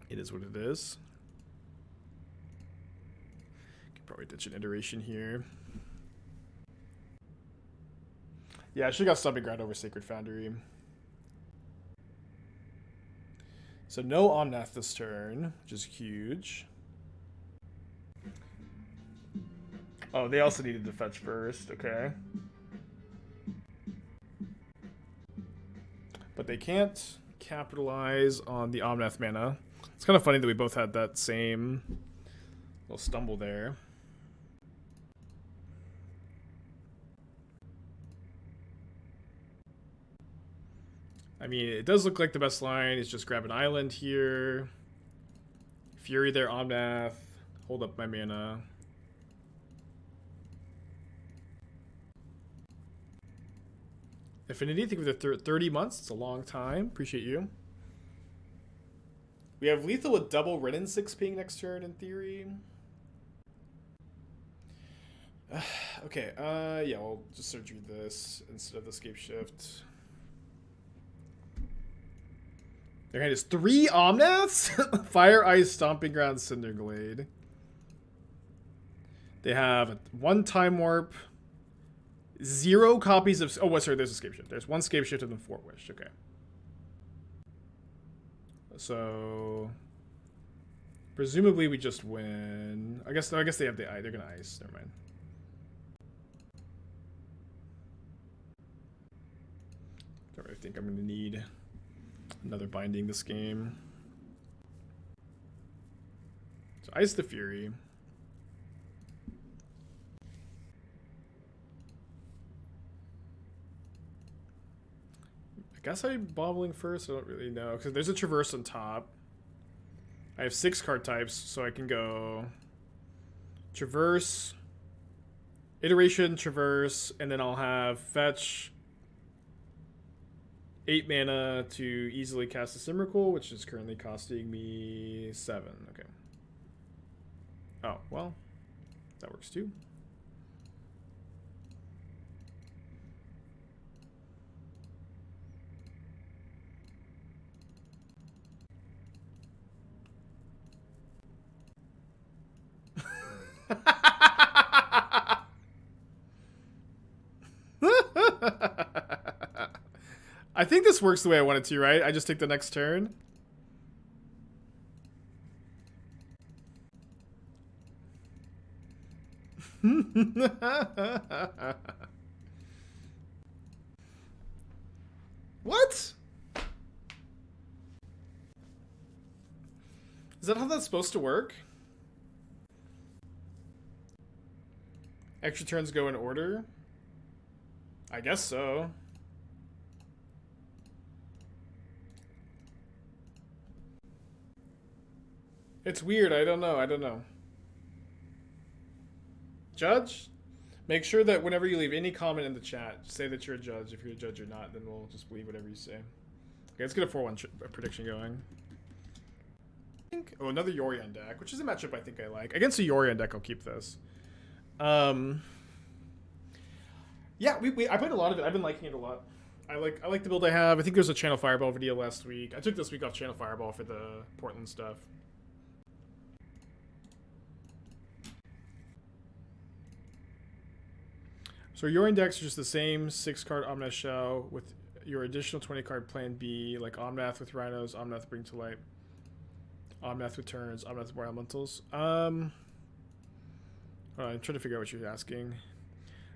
it is what it is. Could probably ditch an iteration here. Yeah, I should have got Stomping Ground over Sacred Foundry. So no Omnath this turn, which is huge. Oh, they also needed to fetch first, okay. But they can't capitalize on the Omnath mana. It's kind of funny that we both had that same little stumble there. I mean, it does look like the best line is just grab an island here. Fury there, Omnath. Hold up my mana. Affinity, thank you for the 30 months. It's a long time. Appreciate you. We have lethal with double Wrenn and Six ping next turn in theory. Okay, yeah, we'll just surgery this instead of the Escape Shift. Their hand is 3 Omnaths? Fire, Ice, Stomping Ground, Cinderglade. They have 1 Time Warp, 0 copies of... Oh, sorry, there's Escape Shift. There's 1 Escape Shift and then 4 Wish. Okay. So... presumably we just win. I guess they have the Eye. They're going to Ice. Never mind. Don't really think I'm going to need another binding this game. So Ice the Fury. I guess I'm bobbling first. I don't really know because there's a Traverse on top. I have 6 card types, so I can go Traverse, Iteration, Traverse, and then I'll have Fetch, 8 mana to easily cast a Emrakul, which is currently costing me 7. Okay. Oh, well, that works too. I think this works the way I want it to, right? I just take the next turn. What? Is that how that's supposed to work? Extra turns go in order? I guess so. It's weird. I don't know. Judge? Make sure that whenever you leave any comment in the chat, say that you're a judge. If you're a judge or not, then we'll just believe whatever you say. Okay, let's get a 4-1 prediction going. Oh, another Yorion deck, which is a matchup I think I like. Against a Yorion deck, I'll keep this. Yeah, I played a lot of it. I've been liking it a lot. I like the build I have. I think there was a Channel Fireball video last week. I took this week off Channel Fireball for the Portland stuff. So your index is just the same 6-card Omnath Shell with your additional 20-card Plan B, like Omnath with Rhinos, Omnath Bring to Light, Omnath Returns, Omnath More Elementals. I'm trying to figure out what you're asking.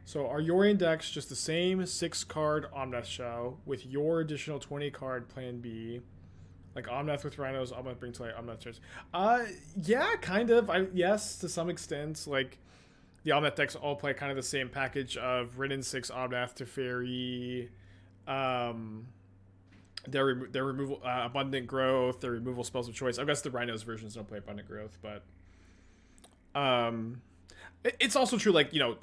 So are your index just the same 6-card Omnath Shell with your additional 20-card Plan B, like Omnath with Rhinos, Omnath Bring to Light, Omnath Returns? Yeah, kind of. Yes, to some extent. Like, the Omnath decks all play kind of the same package of Wrenn and Six, Omnath, Teferi, their removal, Abundant Growth, their removal spells of choice. I guess the Rhinos versions don't play Abundant Growth, but it's also true, like, you know,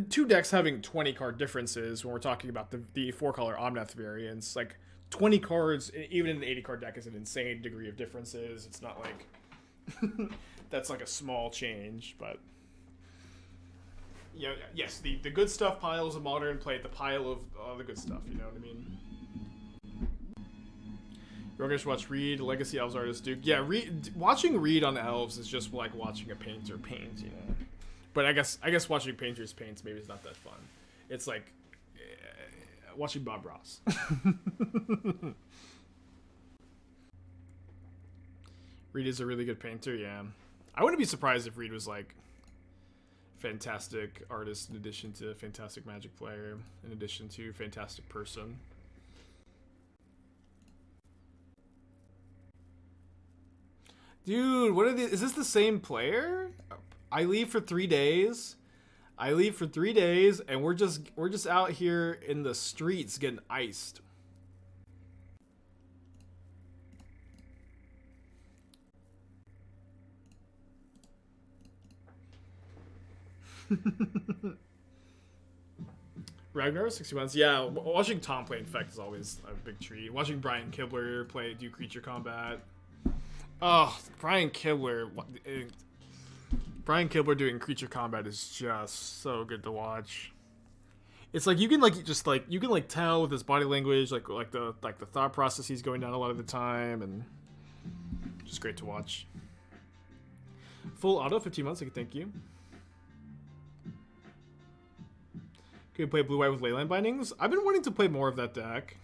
two decks having 20 card differences when we're talking about the 4-color Omnath variants. Like, 20 cards, even in an 80 card deck, is an insane degree of differences. It's not like that's like a small change, but. Yeah, yes, the good stuff pile is a modern play, the pile of all the good stuff, you know what I mean? You're going to watch Reed, Legacy Elves Artist Duke. Yeah, watching Reed on Elves is just like watching a painter paint, you know? But I guess watching painters paint maybe is not that fun. It's like watching Bob Ross. Reed is a really good painter, yeah. I wouldn't be surprised if Reed was like fantastic artist in addition to fantastic Magic player, in addition to fantastic person. Dude, what are these? Is this the same player? I leave for 3 days. And we're just out here in the streets getting iced. Ragnar 60 months. Yeah, watching Tom play Infect is always a big treat. Watching Brian Kibler do creature combat. Oh, Brian Kibler doing creature combat is just so good to watch. It's like you can like just like you can like tell with his body language, like the thought process he's going down a lot of the time, and just great to watch. Full auto, 15 months. Thank you. Can we play blue white with Leyline Bindings? I've been wanting to play more of that deck.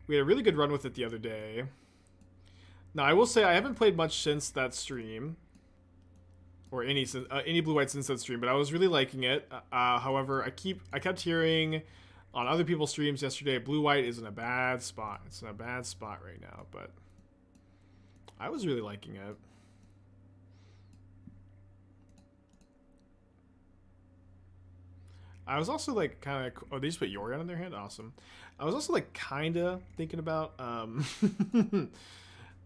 We had a really good run with it the other day. Now I will say I haven't played much since that stream, or any blue white since that stream, but I was really liking it. However, I kept hearing on other people's streams yesterday, blue white is in a bad spot. It's in a bad spot right now, but I was really liking it. I was also like kind of, oh, they just put Yorion in their hand. Awesome. I was also like kind of thinking about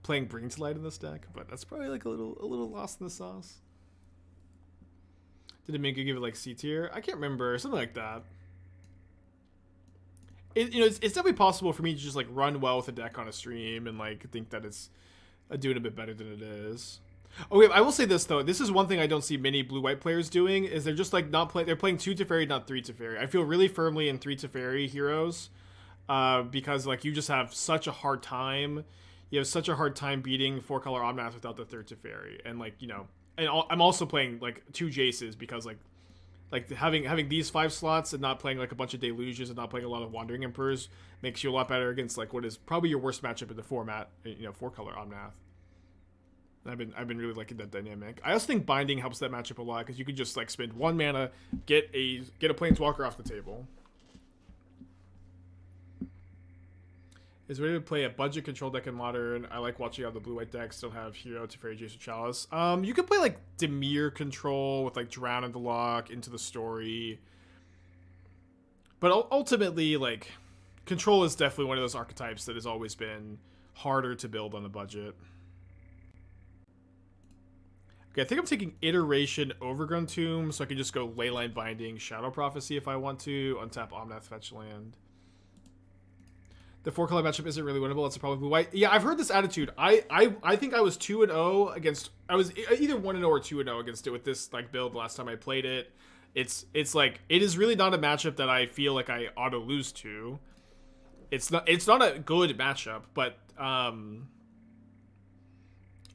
playing Bring to Light in this deck, but that's probably like a little lost in the sauce. Did it make you give it like C tier? I can't remember, something like that. It's definitely possible for me to just like run well with a deck on a stream and like think that it's doing a bit better than it is. Okay, I will say this though. This is one thing I don't see many blue-white players doing, is they're just like not playing. They're playing 2 Teferi, not 3 Teferi. I feel really firmly in 3 Teferi heroes, because like you just have such a hard time. You have such a hard time beating 4-color Omnath without the 3rd Teferi, and like and I'm also playing like 2 Jaces because like having these 5 slots and not playing like a bunch of Deluges and not playing a lot of Wandering Emperors makes you a lot better against like what is probably your worst matchup in the format. 4-color Omnath. I've been really liking that dynamic. I also think Binding helps that matchup a lot because you could just like spend 1 mana, get a Planeswalker off the table. Is ready to play a budget control deck in Modern. I like watching how the blue-white decks still have Hero, Teferi, Jason, Chalice. You could play like Dimir control with like Drown in the Lock, Into the Story. But ultimately, like, control is definitely one of those archetypes that has always been harder to build on a budget. Okay, I think I'm taking Iteration Overgrown Tomb, so I can just go Leyline Binding, Shadow Prophecy if I want to, untap Omnath, fetch land. The 4-color matchup isn't really winnable. That's a problem with blue white. Yeah, I've heard this attitude. I think I was 2-0 against. I was either 1-0 or 2-0 against it with this like build last time I played it. It's like it is really not a matchup that I feel like I ought to lose to. It's not a good matchup, but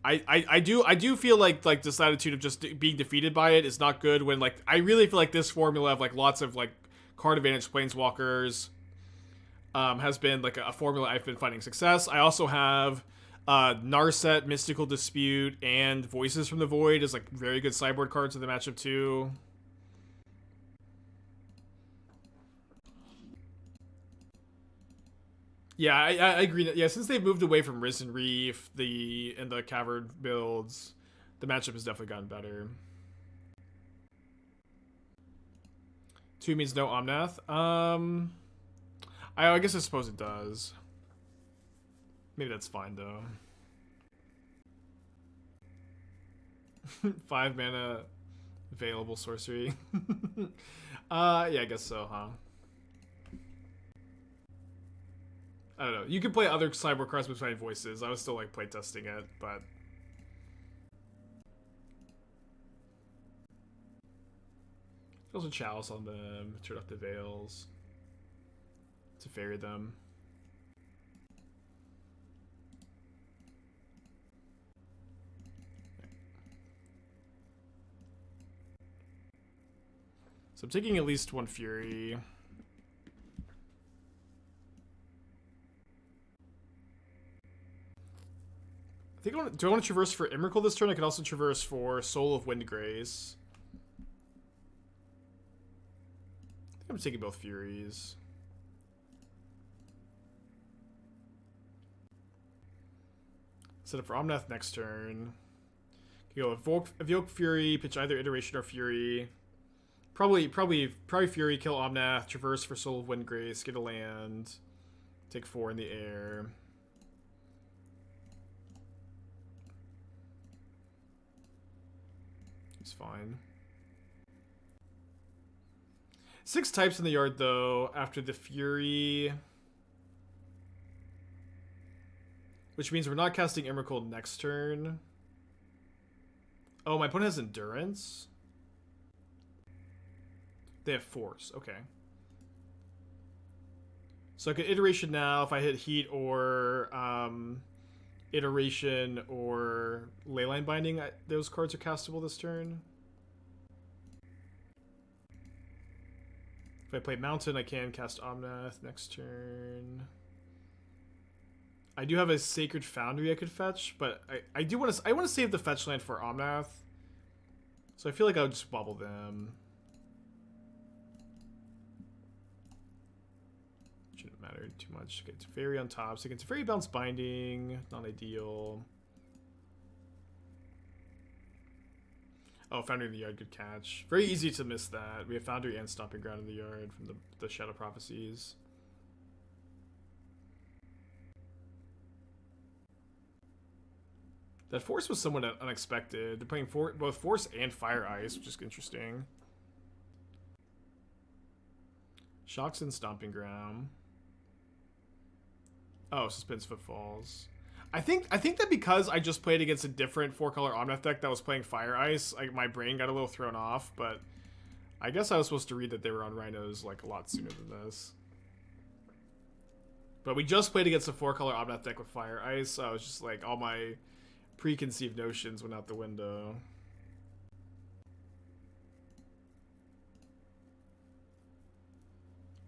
I do feel like this attitude of just being defeated by it is not good when like I really feel like this formula of like lots of like card advantage planeswalkers has been like a formula I've been finding success. I also have Narset, Mystical Dispute, and Voices from the Void as like very good sideboard cards in the matchup too. Yeah, I agree. That, yeah, since they've moved away from Risen Reef, and the Cavern builds, the matchup has definitely gotten better. 2 means no Omnath. I guess I suppose it does. Maybe that's fine though. 5 mana available sorcery. Yeah, I guess so, huh? I don't know. You could play other sideboard cards besides Voices. I was still like playtesting it, but there's also Chalice on them. Turn off the Veils to ferry them. So I'm taking at least 1 Fury. I think do I want to traverse for Emrakul this turn? I could also traverse for Soul of Windgrace. I think I'm taking both Furies. Set up for Omnath next turn. You go evoke Fury, pitch either Iteration or Fury. Probably Fury, kill Omnath, traverse for Soul of Windgrace, get a land, take 4 in the air. It's fine. 6 types in the yard though after the Fury, which means we're not casting Emrakul next turn. Oh, my opponent has Endurance. They have Force. Okay. So I could Iteration now if I hit Heat or Iteration or Leyline Binding. Those cards are castable this turn. If I play Mountain, I can cast Omnath next turn. I do have a Sacred Foundry I could fetch, but I do want to. I want to save the fetch land for Omnath, so I feel like I would just bubble them. Shouldn't matter too much. Okay, it's Fairy on top. So it's Fairy Bounce Binding, not ideal. Oh, Foundry in the Yard, good catch. Very easy to miss that. We have Foundry and Stomping Ground in the Yard from the Shadow Prophecies. That Force was somewhat unexpected. They're playing both Force and Fire Ice, which is interesting. Shocks and Stomping Ground. Oh, Suspense Footfalls. I think that because I just played against a different 4-color Omnath deck that was playing Fire Ice, my brain got a little thrown off, but I guess I was supposed to read that they were on Rhinos like a lot sooner than this. But we just played against a 4-color Omnath deck with Fire Ice, so I was just like, all my preconceived notions went out the window.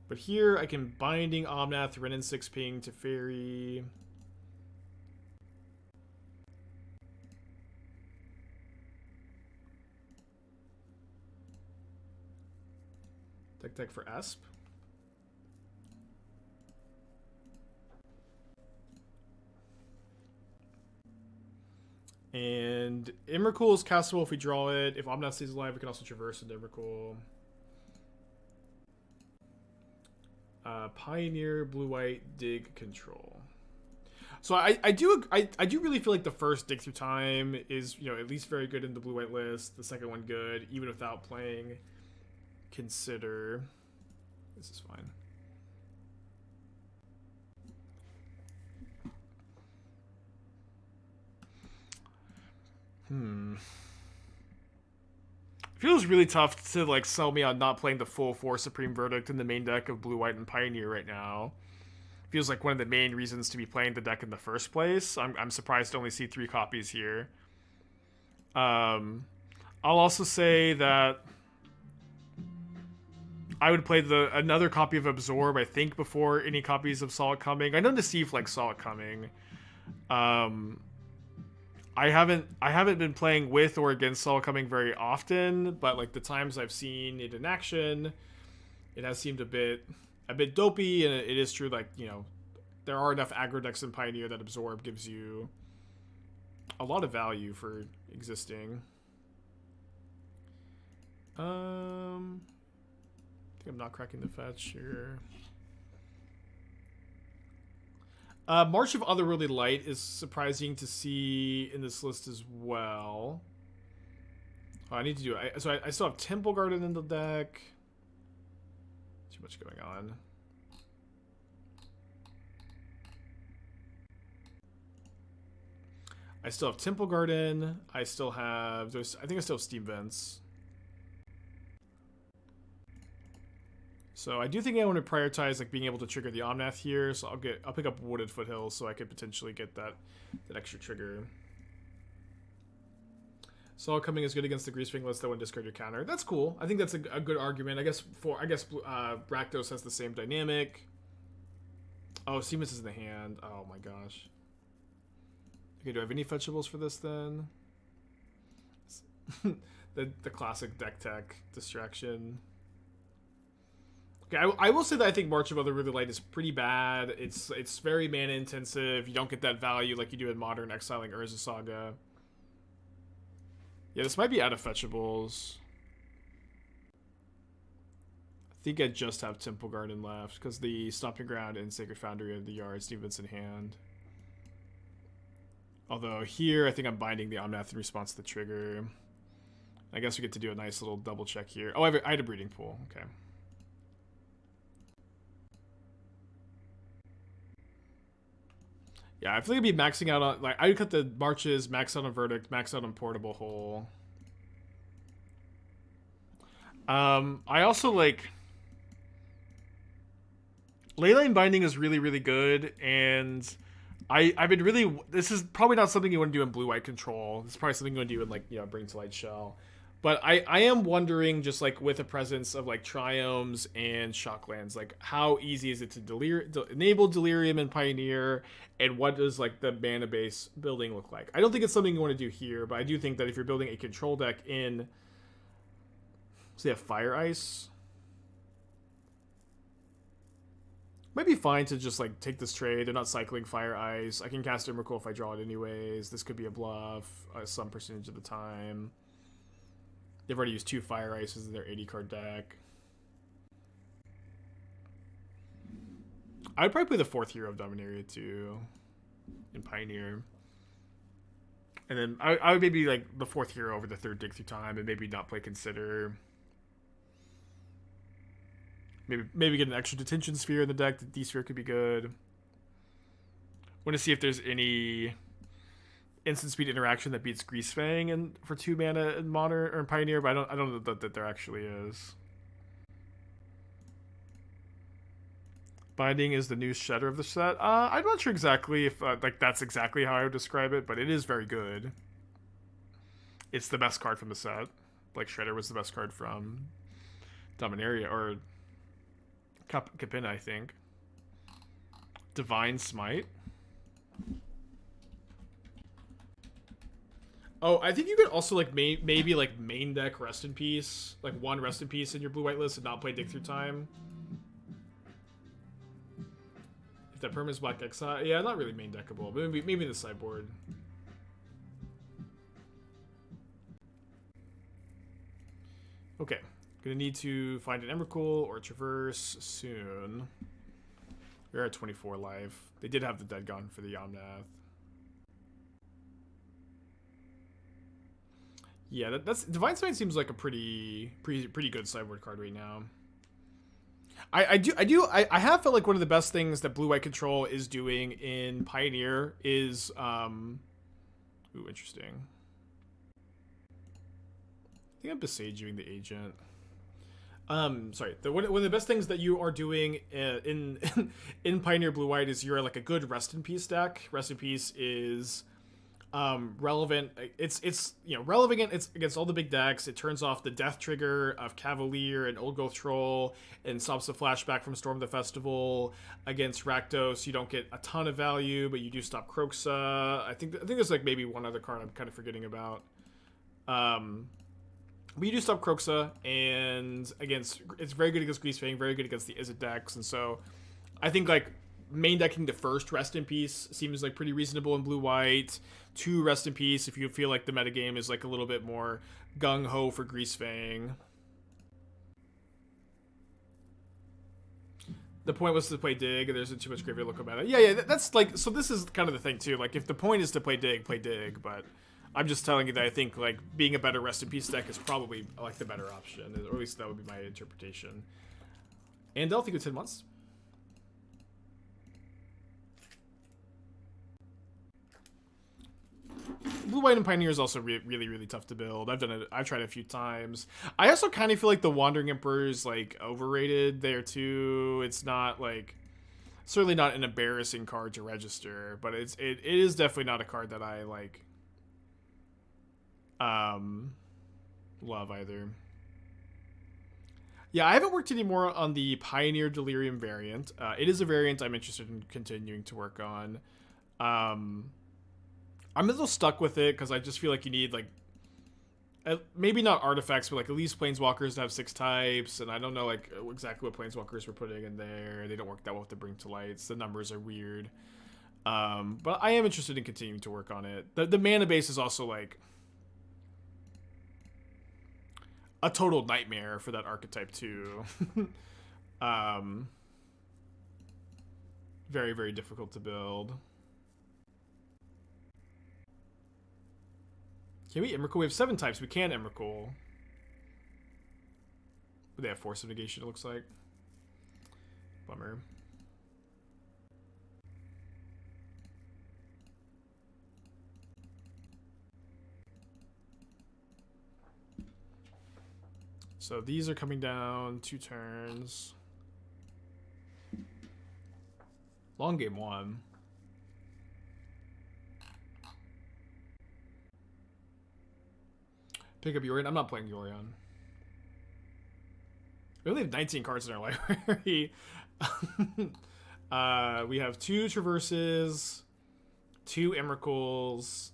But here I can Binding Omnath, Wrenn and Six ping to Fairy. Deck for Esp. And Emrakul is castable if we draw it. If Omnath stays alive, we can also traverse into Emrakul. Pioneer, blue-white, dig, control. So I do really feel like the first Dig Through Time is, you know, at least very good in the blue-white list. The second one good, even without playing Consider. This is fine. Feels really tough to like sell me on not playing the full 4 Supreme Verdict in the main deck of Blue, White, and Pioneer right now. Feels like one of the main reasons to be playing the deck in the first place. I'm surprised to only see 3 copies here. I'll also say that I would play another copy of Absorb, I think, before any copies of Saw It Coming. I know Nassif like Saw It Coming. I haven't been playing with or against Saw It Coming very often, but like the times I've seen it in action, it has seemed a bit dopey, and it is true, like, you know, there are enough aggro decks in Pioneer that Absorb gives you a lot of value for existing. I think I'm not cracking the fetch here. March of Otherworldly Light is surprising to see in this list as well. Oh, I need to do it. So I still have Temple Garden in the deck. Too much going on. I still have Temple Garden. I still have... I think I still have Steam Vents. So I do think I want to prioritize like being able to trigger the Omnath here. So I'll pick up Wooded Foothills so I could potentially get that extra trigger. Saw It Coming is good against the Greasewing list that would discard your counter. That's cool. I think that's a good argument. I guess Rakdos has the same dynamic. Oh, Seamus is in the hand. Oh my gosh. Okay, do I have any fetchables for this then? the classic deck tech distraction. Okay, I will say that I think March of Otherworldly Light is pretty bad. It's very mana intensive. You don't get that value like you do in Modern, exiling Urza Saga. Yeah, this might be out of fetchables. I think I just have Temple Garden left because the Stomping Ground and Sacred Foundry of the Yard, Steve Vince in hand. Although here, I think I'm binding the Omnath in response to the trigger. I guess we get to do a nice little double check here. Oh, I had a Breeding Pool. Okay. Yeah, I feel like I'd be maxing out on... Like, I would cut the Marches, max out on Verdict, max out on Portable Hole. I also like Leyline Binding is really, really good, and I've been really. This is probably not something you want to do in blue-white control. This is probably something you want to do in like Bring to Light Shell. But I am wondering, just like with the presence of like Triomes and Shocklands, like how easy is it to enable Delirium and Pioneer, and what does like the mana base building look like? I don't think it's something you want to do here, but I do think that if you're building a control deck in, say, a Fire Ice, might be fine to just like take this trade. They're not cycling Fire Ice. I can cast Emrakul if I draw it anyways. This could be a bluff some percentage of the time. They've already used 2 Fire Ices in their 80 card deck. I'd probably play the 4th hero of Dominaria too in Pioneer. And then I would maybe like the 4th hero over the 3rd Dig Through Time, and maybe not play Consider. Maybe get an extra Detention Sphere in the deck. The D-Sphere could be good. Want to see if there's any instant speed interaction that beats Greasefang and for 2 mana in Modern or in Pioneer, but I don't know that there actually is. Binding is the new Shredder of the set. I'm not sure exactly if like that's exactly how I would describe it, but it is very good. It's the best card from the set. Like Shredder was the best card from Dominaria or Capenna, I think. Divine Smite. Oh, I think you could also like maybe like main deck Rest in Peace, like 1 Rest in Peace in your blue-white list and not play Dig Through Time. If that permanent's Black Exile, yeah, not really main deckable, but maybe the sideboard. Okay, gonna need to find an Emrakul or Traverse soon. We're at 24 life. They did have the Dead Gone for the Omnath. Yeah, that's Divine Smite seems like a pretty good sideboard card right now. I have felt like one of the best things that blue-white control is doing in Pioneer is ooh, interesting. I think I'm Boseiju the agent. Sorry. One of the best things that you are doing in Pioneer blue-white is you're like a good Rest in Peace deck. Rest in Peace is relevant. It's relevant. It's against all the big decks. It turns off the death trigger of Cavalier and Old Growth Troll and stops the flashback from Storm the Festival. Against Rakdos, you don't get a ton of value, but you do stop Kroxa. I think there's like maybe one other card I'm kind of forgetting about. But you do stop Kroxa, and it's very good against Greasefang, very good against the Izzet decks, and so I think like main decking the first Rest in Peace seems like pretty reasonable in blue-white. 2 Rest in Peace if you feel like the metagame is like a little bit more gung-ho for Greasefang. The point was to play Dig, and there's too much graveyard look about it. Yeah, that's like, so this is kind of the thing too. Like, if the point is to play Dig, but I'm just telling you that I think like being a better Rest in Peace deck is probably like the better option, or at least that would be my interpretation. And I'll think it's 10 months. Blue, White, and Pioneer is also really tough to build. I've done it. I've tried it a few times. I also kind of feel like the Wandering Emperor is like overrated there too. It's not like, certainly not an embarrassing card to register, but it is definitely not a card that I like love either. Yeah, I haven't worked any more on the Pioneer Delirium variant. It is a variant I'm interested in continuing to work on. I'm a little stuck with it because I just feel like you need like maybe not artifacts, but like at least planeswalkers to have 6 types, and I don't know like exactly what planeswalkers we're putting in there. They don't work that well with the Bring to Lights. The numbers are weird, but I am interested in continuing to work on it. The mana base is also like a total nightmare for that archetype too. Very difficult to build. Can we Emrakul? We have 7 types. We can Emrakul. But they have Force of Negation, it looks like. Bummer. So these are coming down 2 turns. Long game 1. Pick up Yorion. I'm not playing Yorion. We only have 19 cards in our library. We have 2 Traverses, 2 Emrakuls.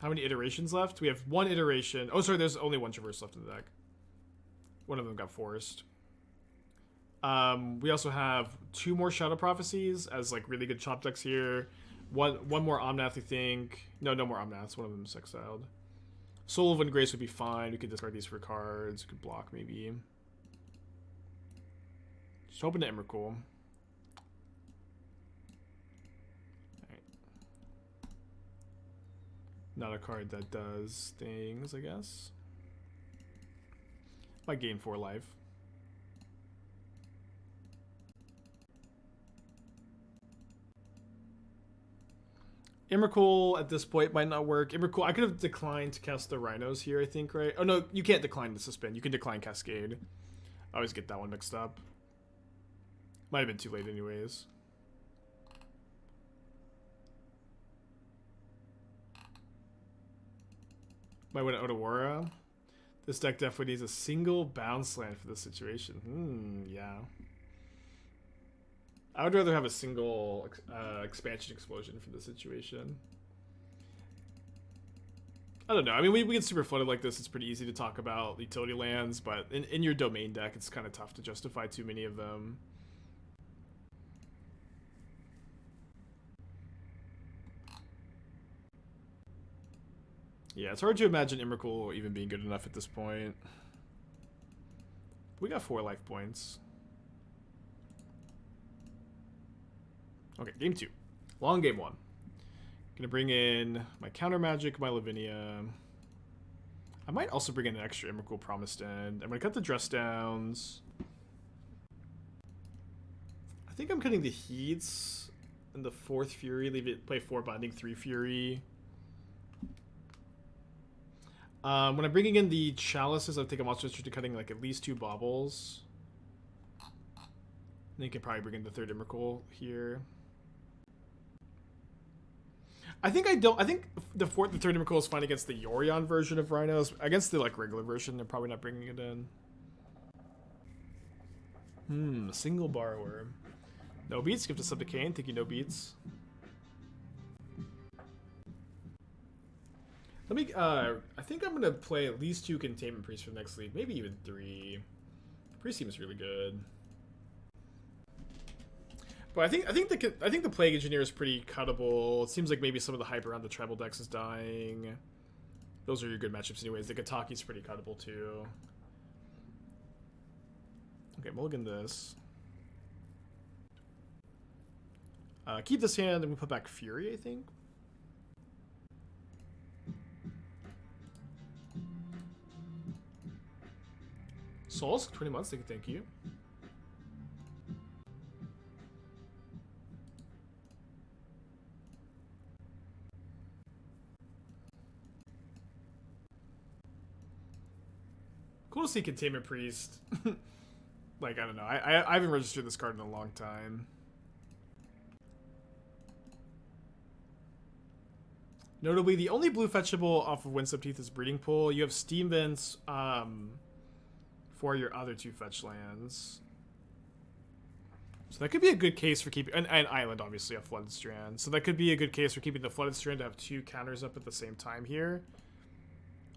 How many iterations left? We have 1 iteration. Oh, sorry, there's only 1 Traverse left in the deck. One of them got forced. We also have 2 more Shadow Prophecies as like really good chop decks here. One more Omnath, I think. No more Omnaths. One of them's exiled. Soul of Windgrace would be fine. We could discard these for cards. We could block maybe. Just hoping to Emrakul. Alright. Not a card that does things, I guess. Might gain 4 life. Emrakul at this point might not work. Emrakul, I could have declined to cast the Rhinos here, I think, right? Oh, no, you can't decline the Suspend. You can decline Cascade. I always get that one mixed up. Might have been too late anyways. Might win Otawara. This deck definitely needs a single bounce land for this situation. Yeah. I would rather have a single expansion explosion for this situation. I don't know. I mean, we get super flooded like this. It's pretty easy to talk about utility lands, but in your domain deck, it's kind of tough to justify too many of them. Yeah, it's hard to imagine Emrakul even being good enough at this point. We got 4 life points. Okay, game 2. Long game 1. Gonna bring in my counter magic, my Lavinia. I might also bring in an extra Emrakul Promised End. I'm gonna cut the dress downs. I think I'm cutting the Heats and the 4th Fury. Leave it, play 4 Binding, 3 Fury. When I'm bringing in the Chalices, I think I'm also interested in cutting like at least 2 Baubles. Then you can probably bring in the 3rd Emrakul here. I think the 3rd Emrakul is fine against the Yorion version of Rhinos. Against the like regular version, they're probably not bringing it in. Single Borrower. No beats. Gift us up to Kane. Thank you, no beats. Let me. I think I'm gonna play at least 2 Containment Priests for the next league. Maybe even 3. Priest seems really good. But I think the Plague Engineer is pretty cuttable. It seems like maybe some of the hype around the Tribal decks is dying. Those are your good matchups anyways. The Kataki's pretty cuttable too. Okay, mulligan this. Keep this hand and we put back Fury, I think. Souls, 20 months, thank you. Cool to see Containment Priest. Like, I don't know. I haven't registered this card in a long time. Notably, the only blue fetchable off of Windswept Heath is Breeding Pool. You have Steam Vents for your other 2 fetch lands. So that could be a good case for keeping... And Island, obviously, a Flooded Strand. So that could be a good case for keeping the Flooded Strand to have 2 counters up at the same time here.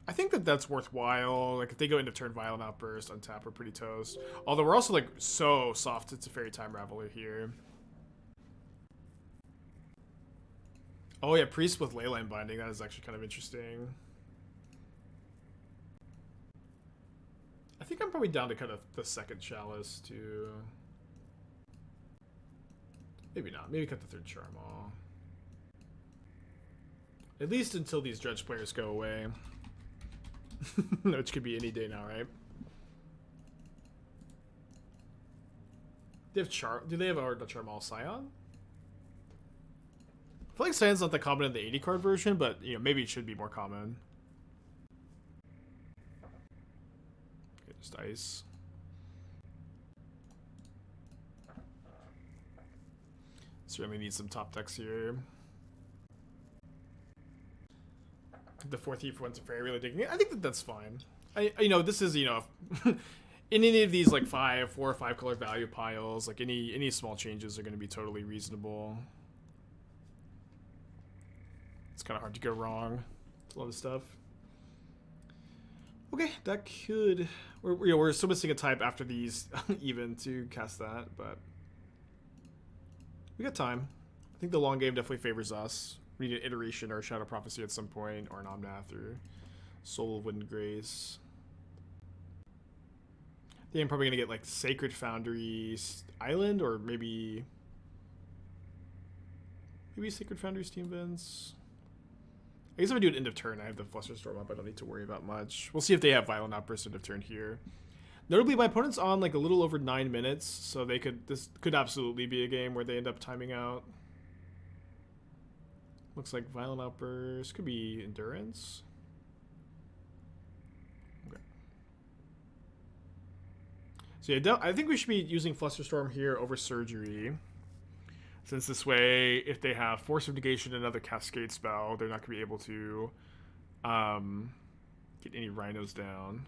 I think that's worthwhile. Like, if they go into turn Violent Outburst, untap, we're pretty toast. Although we're also, like, so soft. It's a Fairy Time Raveler here. Oh, yeah, Priest with Leyline Binding. That is actually kind of interesting. I think I'm probably down to cut the 2nd Chalice, too. Maybe not. Maybe cut the 3rd Charmaw. At least until these Dredge players go away. Which could be any day now, right? Do they have the Charmaw Scion? I feel like Scion's not that common in the 80 card version, but you know, maybe it should be more common. Just ice. Certainly need some top decks here. The 4th Heat for Windswept Heath, really digging it. I think that's fine. You know, this is, you know, in any of these like 4 or 5 color value piles, like any small changes are going to be totally reasonable. It's kind of hard to go wrong. A lot of stuff. Okay, that could. We're still missing a type after these even to cast that, but we got time. I think the long game definitely favors us. We need an iteration or a Shadow Prophecy at some point, or an Omnath or Soul of Windgrace. I think I'm probably gonna get like Sacred Foundry Island, or maybe Sacred Foundry Steam Vents. I guess if I do an end of turn, I have the Flusterstorm up. I don't need to worry about much. We'll see if they have Violent Outburst end of turn here. Notably, my opponent's on like a little over 9 minutes, so this could absolutely be a game where they end up timing out. Looks like Violent Outburst could be Endurance. Okay. So yeah, I think we should be using Flusterstorm here over Surgery. Since this way, if they have Force of Negation and another Cascade spell, they're not going to be able to get any Rhinos down.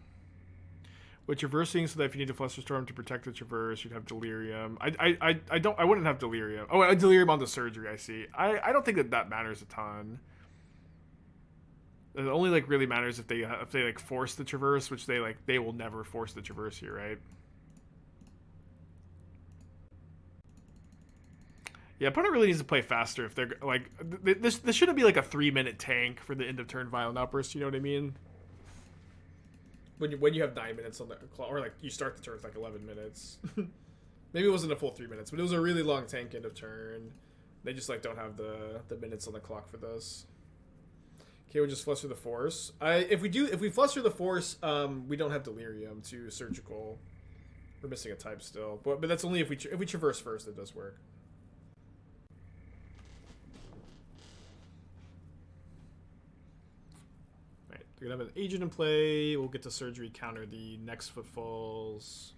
With Traversing, so that if you need a Flusterstorm to protect the Traverse, you'd have Delirium. I wouldn't have Delirium. Oh, Delirium on the Surgery, I see. I don't think that matters a ton. It only like really matters if they like force the Traverse, which they will never force the Traverse here, right? Yeah, opponent really needs to play faster if they're like this shouldn't be like a 3-minute tank for the end of turn Violent Outburst, you know what I mean? When you have 9 minutes on the clock, or like you start the turn with like 11 minutes. Maybe it wasn't a full 3 minutes, but it was a really long tank end of turn. They just like don't have the minutes on the clock for this. Okay, we'll just fluster the Force. If we fluster the Force, we don't have Delirium to Surgical. We're missing a type still, but that's only if we Traverse first. It does work. We're going to have an Agent in play. We'll get to Surgery, counter the next Footfalls.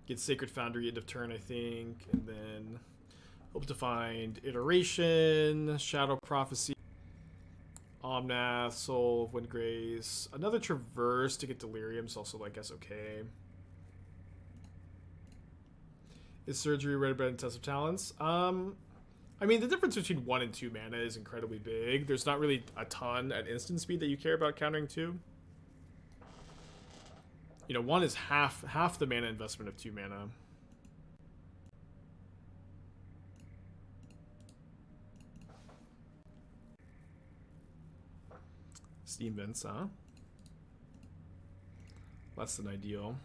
Get Sacred Foundry end of turn, I think. And then hope to find Iteration, Shadow Prophecy, Omnath, Soul of Windgrace. Another Traverse to get Delirium is also, I guess, okay. Is Surgery Red Bread and Test of Talents? I mean, the difference between 1 and 2 mana is incredibly big. There's not really a ton at instant speed that you care about countering 2. You know, 1 is half the mana investment of 2 mana. Steam Vents, huh? Less than ideal.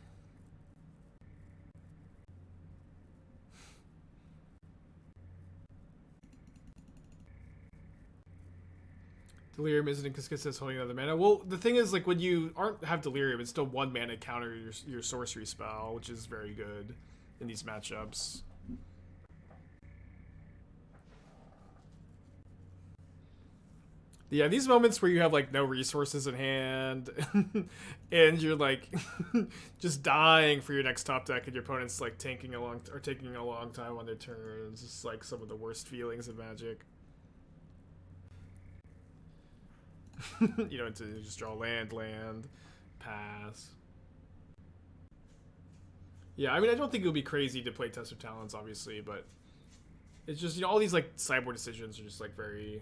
Delirium isn't inconsistent holding another mana. Well, the thing is, like, when you have Delirium, it's still 1 mana counter your sorcery spell, which is very good in these matchups. Yeah, these moments where you have like no resources in hand and you're like just dying for your next top deck and your opponent's like taking a long time on their turns. It's like some of the worst feelings in Magic. You know, to just draw land, pass. Yeah, I mean, I don't think it would be crazy to play Test of Talents, obviously, but it's just, you know, all these like sideboard decisions are just like very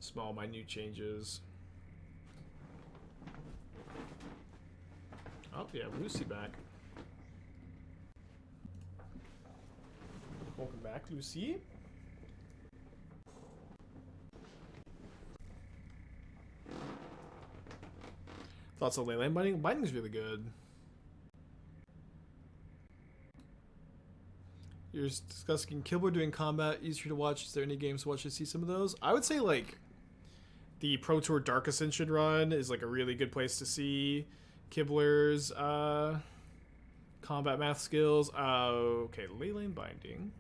small, minute changes. Oh, yeah, Lucy back. Welcome back, Lucy. Thoughts on Leyline Binding? Binding's really good. You're discussing Kibler doing combat, easier to watch. Is there any games to watch to see some of those? I would say, like, the Pro Tour Dark Ascension run is, like, a really good place to see Kibler's combat math skills. Okay, Leyline Binding.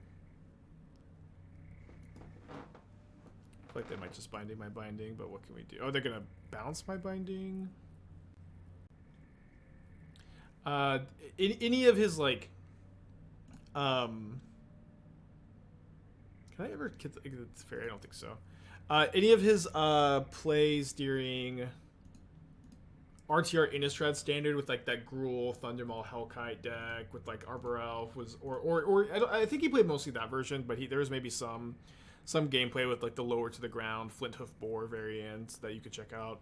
I feel like they might just binding my binding, but what can we do? Oh, they're going to bounce my binding? Any of his like, can I ever get? It's fair. I don't think so. Any of his plays during RTR Innistrad standard with like that Gruul Thundermaw Hellkite deck with like Arbor Elf was or I think he played mostly that version, but there was maybe some gameplay with like the lower to the ground Flint Hoof Boar variant that you could check out.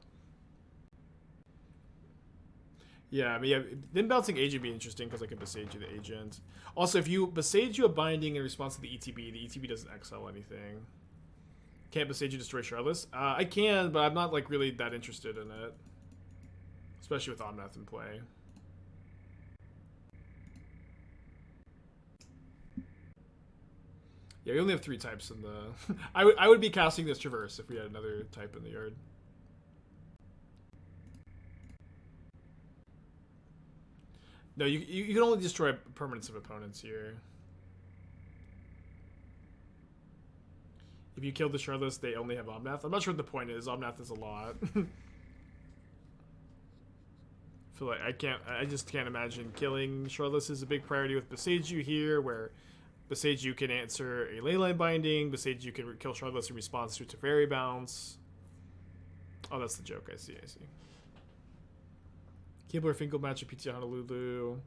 Yeah, I mean, yeah, then bouncing agent would be interesting because I can Boseiju the agent. Also, if you Boseiju a binding in response to the ETB doesn't exile anything. Can't Boseiju destroy Chalice? I can, but I'm not like really that interested in it. Especially with Omnath in play. Yeah, we only have 3 types in the... I would be casting this Traverse if we had another type in the yard. No, you can only destroy permanents of opponents here. If you kill the Chalice, they only have Omnath. I'm not sure what the point is. Omnath is a lot. I feel like I just can't imagine killing Chalice is a big priority with Boseiju here, where Boseiju can answer a Leyline Binding, Boseiju can kill Chalice in response to Teferi Bounce. Oh, that's the joke. I see. Kibler Finkel match at PT Honolulu.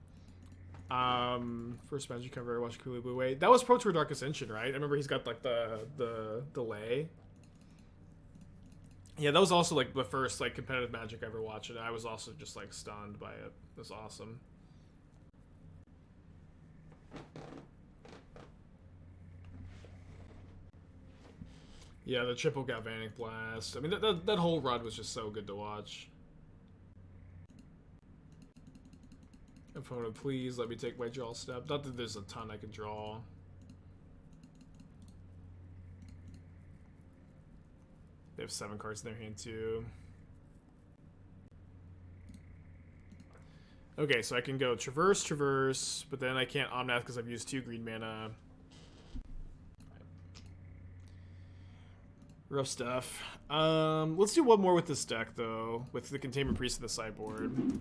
First Magic cover, watch Kulu Blue Way. That was Pro Tour Dark Ascension, right? I remember he's got like the delay. Yeah, that was also like the first like competitive Magic I ever watched, and I was also just like stunned by it. It was awesome. Yeah, the triple Galvanic Blast. I mean, that whole run was just so good to watch. Opponent, please let me take my draw step. Not that there's a ton I can draw. They have 7 cards in their hand too. Okay, so I can go Traverse, but then I can't Omnath because I've used 2 green mana. Rough stuff. Let's do one more with this deck though, with the Containment Priest in the sideboard.